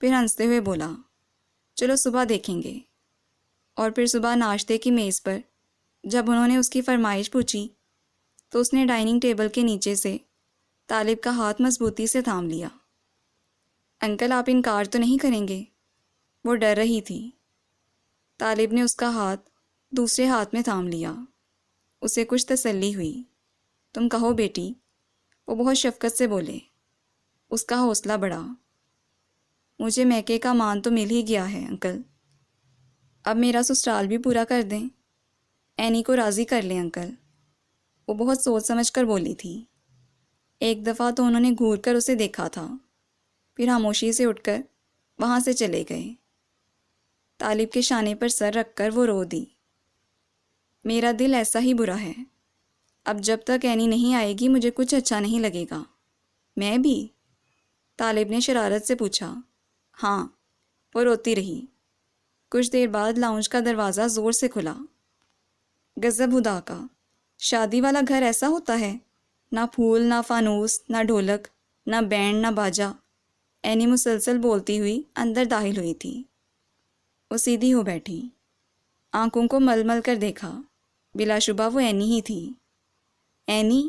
پھر ہنستے ہوئے بولا، چلو صبح دیکھیں گے۔ اور پھر صبح ناشتے کی میز پر جب انہوں نے اس کی فرمائش پوچھی تو اس نے ڈائننگ ٹیبل کے نیچے سے طالب کا ہاتھ مضبوطی سے تھام لیا۔ انکل آپ انکار تو نہیں کریں گے؟ وہ ڈر رہی تھی۔ طالب نے اس کا ہاتھ دوسرے ہاتھ میں تھام لیا۔ اسے کچھ تسلی ہوئی۔ تم کہو بیٹی، وہ بہت شفقت سے بولے۔ اس کا حوصلہ بڑھا۔ مجھے میکے کا مان تو مل ہی گیا ہے انکل، اب میرا سسرال بھی پورا کر دیں، اینی کو راضی کر لیں انکل۔ وہ بہت سوچ سمجھ کر بولی تھی۔ ایک دفعہ تو انہوں نے گھور کر اسے دیکھا تھا، پھر خاموشی سے اٹھ کر وہاں سے چلے گئے۔ طالب کے شانے پر سر رکھ کر وہ رو دی۔ میرا دل ایسا ہی برا ہے، اب جب تک اینی نہیں آئے گی مجھے کچھ اچھا نہیں لگے گا۔ میں بھی؟ طالب نے شرارت سے پوچھا۔ ہاں، وہ روتی رہی۔ کچھ دیر بعد لاؤنج کا دروازہ زور سے کھلا۔ غضب خدا کا، شادی والا گھر ایسا ہوتا ہے؟ نہ پھول، نہ فانوس، نہ ڈھولک، نہ بینڈ، نہ باجا۔ اینی مسلسل بولتی ہوئی اندر داخل ہوئی تھی۔ وہ سیدھی ہو بیٹھی، آنکھوں کو مل مل کر دیکھا۔ بلا شبہ وہ اینی ہی تھی۔ اینی؟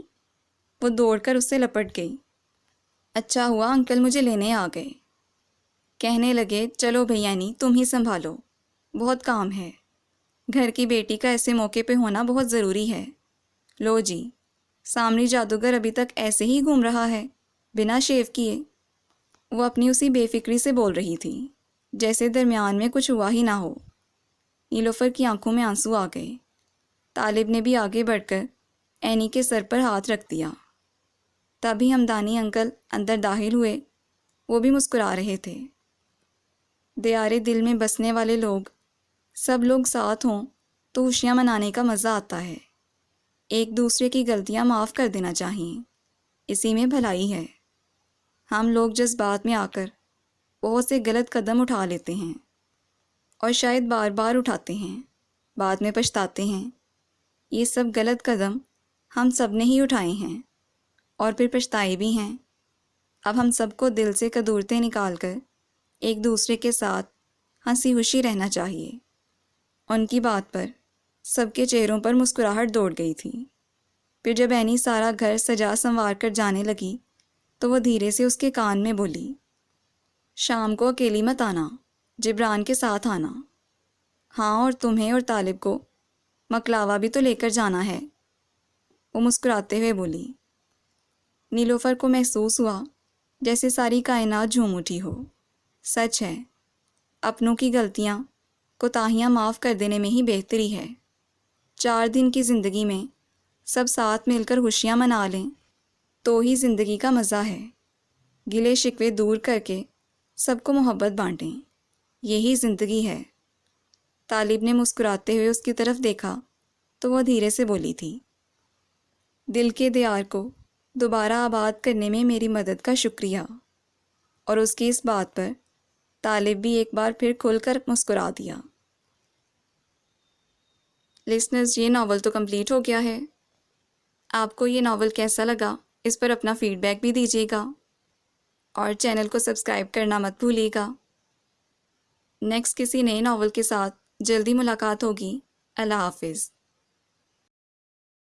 وہ دوڑ کر اس سے لپٹ گئی۔ اچھا ہوا انکل مجھے لینے آ گئے۔ کہنے لگے چلو بھئی اینی تم ہی سنبھالو، بہت کام ہے، گھر کی بیٹی کا ایسے موقع پہ ہونا بہت ضروری ہے۔ لو جی، سامری جادوگر ابھی تک ایسے ہی گھوم رہا ہے بنا شیو کیے۔ وہ اپنی اسی بے فکری سے بول رہی تھی جیسے درمیان میں کچھ ہوا ہی نہ ہو۔ نیلوفر کی آنکھوں میں آنسو آ گئے۔ طالب نے بھی آگے بڑھ کر اینی کے سر پر ہاتھ رکھ دیا۔ تبھی ہمدانی انکل اندر داخل ہوئے۔ وہ بھی مسکرا رہے تھے۔ دیارے دل میں بسنے والے لوگ، سب لوگ ساتھ ہوں تو خوشیاں منانے کا مزہ آتا ہے۔ ایک دوسرے کی غلطیاں معاف کر دینا چاہیے، اسی میں بھلائی ہے۔ ہم لوگ جذبات میں آ کر بہت سے غلط قدم اٹھا لیتے ہیں، اور شاید بار بار اٹھاتے ہیں، بعد میں پچھتاتے ہیں۔ یہ سب غلط قدم ہم سب نے ہی اٹھائے ہیں اور پھر پچھتائے بھی ہیں۔ اب ہم سب کو دل سے کدورتیں نکال کر ایک دوسرے کے ساتھ ہنسی خوشی رہنا چاہیے۔ ان کی بات پر سب کے چہروں پر مسکراہٹ دوڑ گئی تھی۔ پھر جب اینی سارا گھر سجا سنوار کر جانے لگی تو وہ دھیرے سے اس کے کان میں بولی، شام کو اکیلی مت آنا، جبران کے ساتھ آنا۔ ہاں، اور تمہیں اور طالب کو مکلاوا بھی تو لے کر جانا ہے، وہ مسکراتے ہوئے بولی۔ نیلوفر کو محسوس ہوا جیسے ساری کائنات جھوم اٹھی ہو۔ سچ ہے، اپنوں کی غلطیاں کوتاہیاں معاف کر دینے میں ہی بہتری ہے۔ 4 دن کی زندگی میں سب ساتھ مل کر خوشیاں منا لیں تو ہی زندگی کا مزہ ہے۔ گلے شکوے دور کر کے سب کو محبت بانٹیں، یہی زندگی ہے۔ طالب نے مسکراتے ہوئے اس کی طرف دیکھا تو وہ دھیرے سے بولی تھی، دل کے دیار کو دوبارہ آباد کرنے میں میری مدد کا شکریہ۔ اور اس کی اس بات پر طالب بھی ایک بار پھر کھل کر مسکرا دیا۔ لسنرز، یہ ناول تو کمپلیٹ ہو گیا ہے۔ آپ کو یہ ناول کیسا لگا اس پر اپنا فیڈ بیک بھی دیجیے گا، اور چینل کو سبسکرائب کرنا مت بھولیے گا۔ نیکسٹ کسی نئے ناول کے ساتھ جلدی ملاقات ہوگی۔ اللہ حافظ۔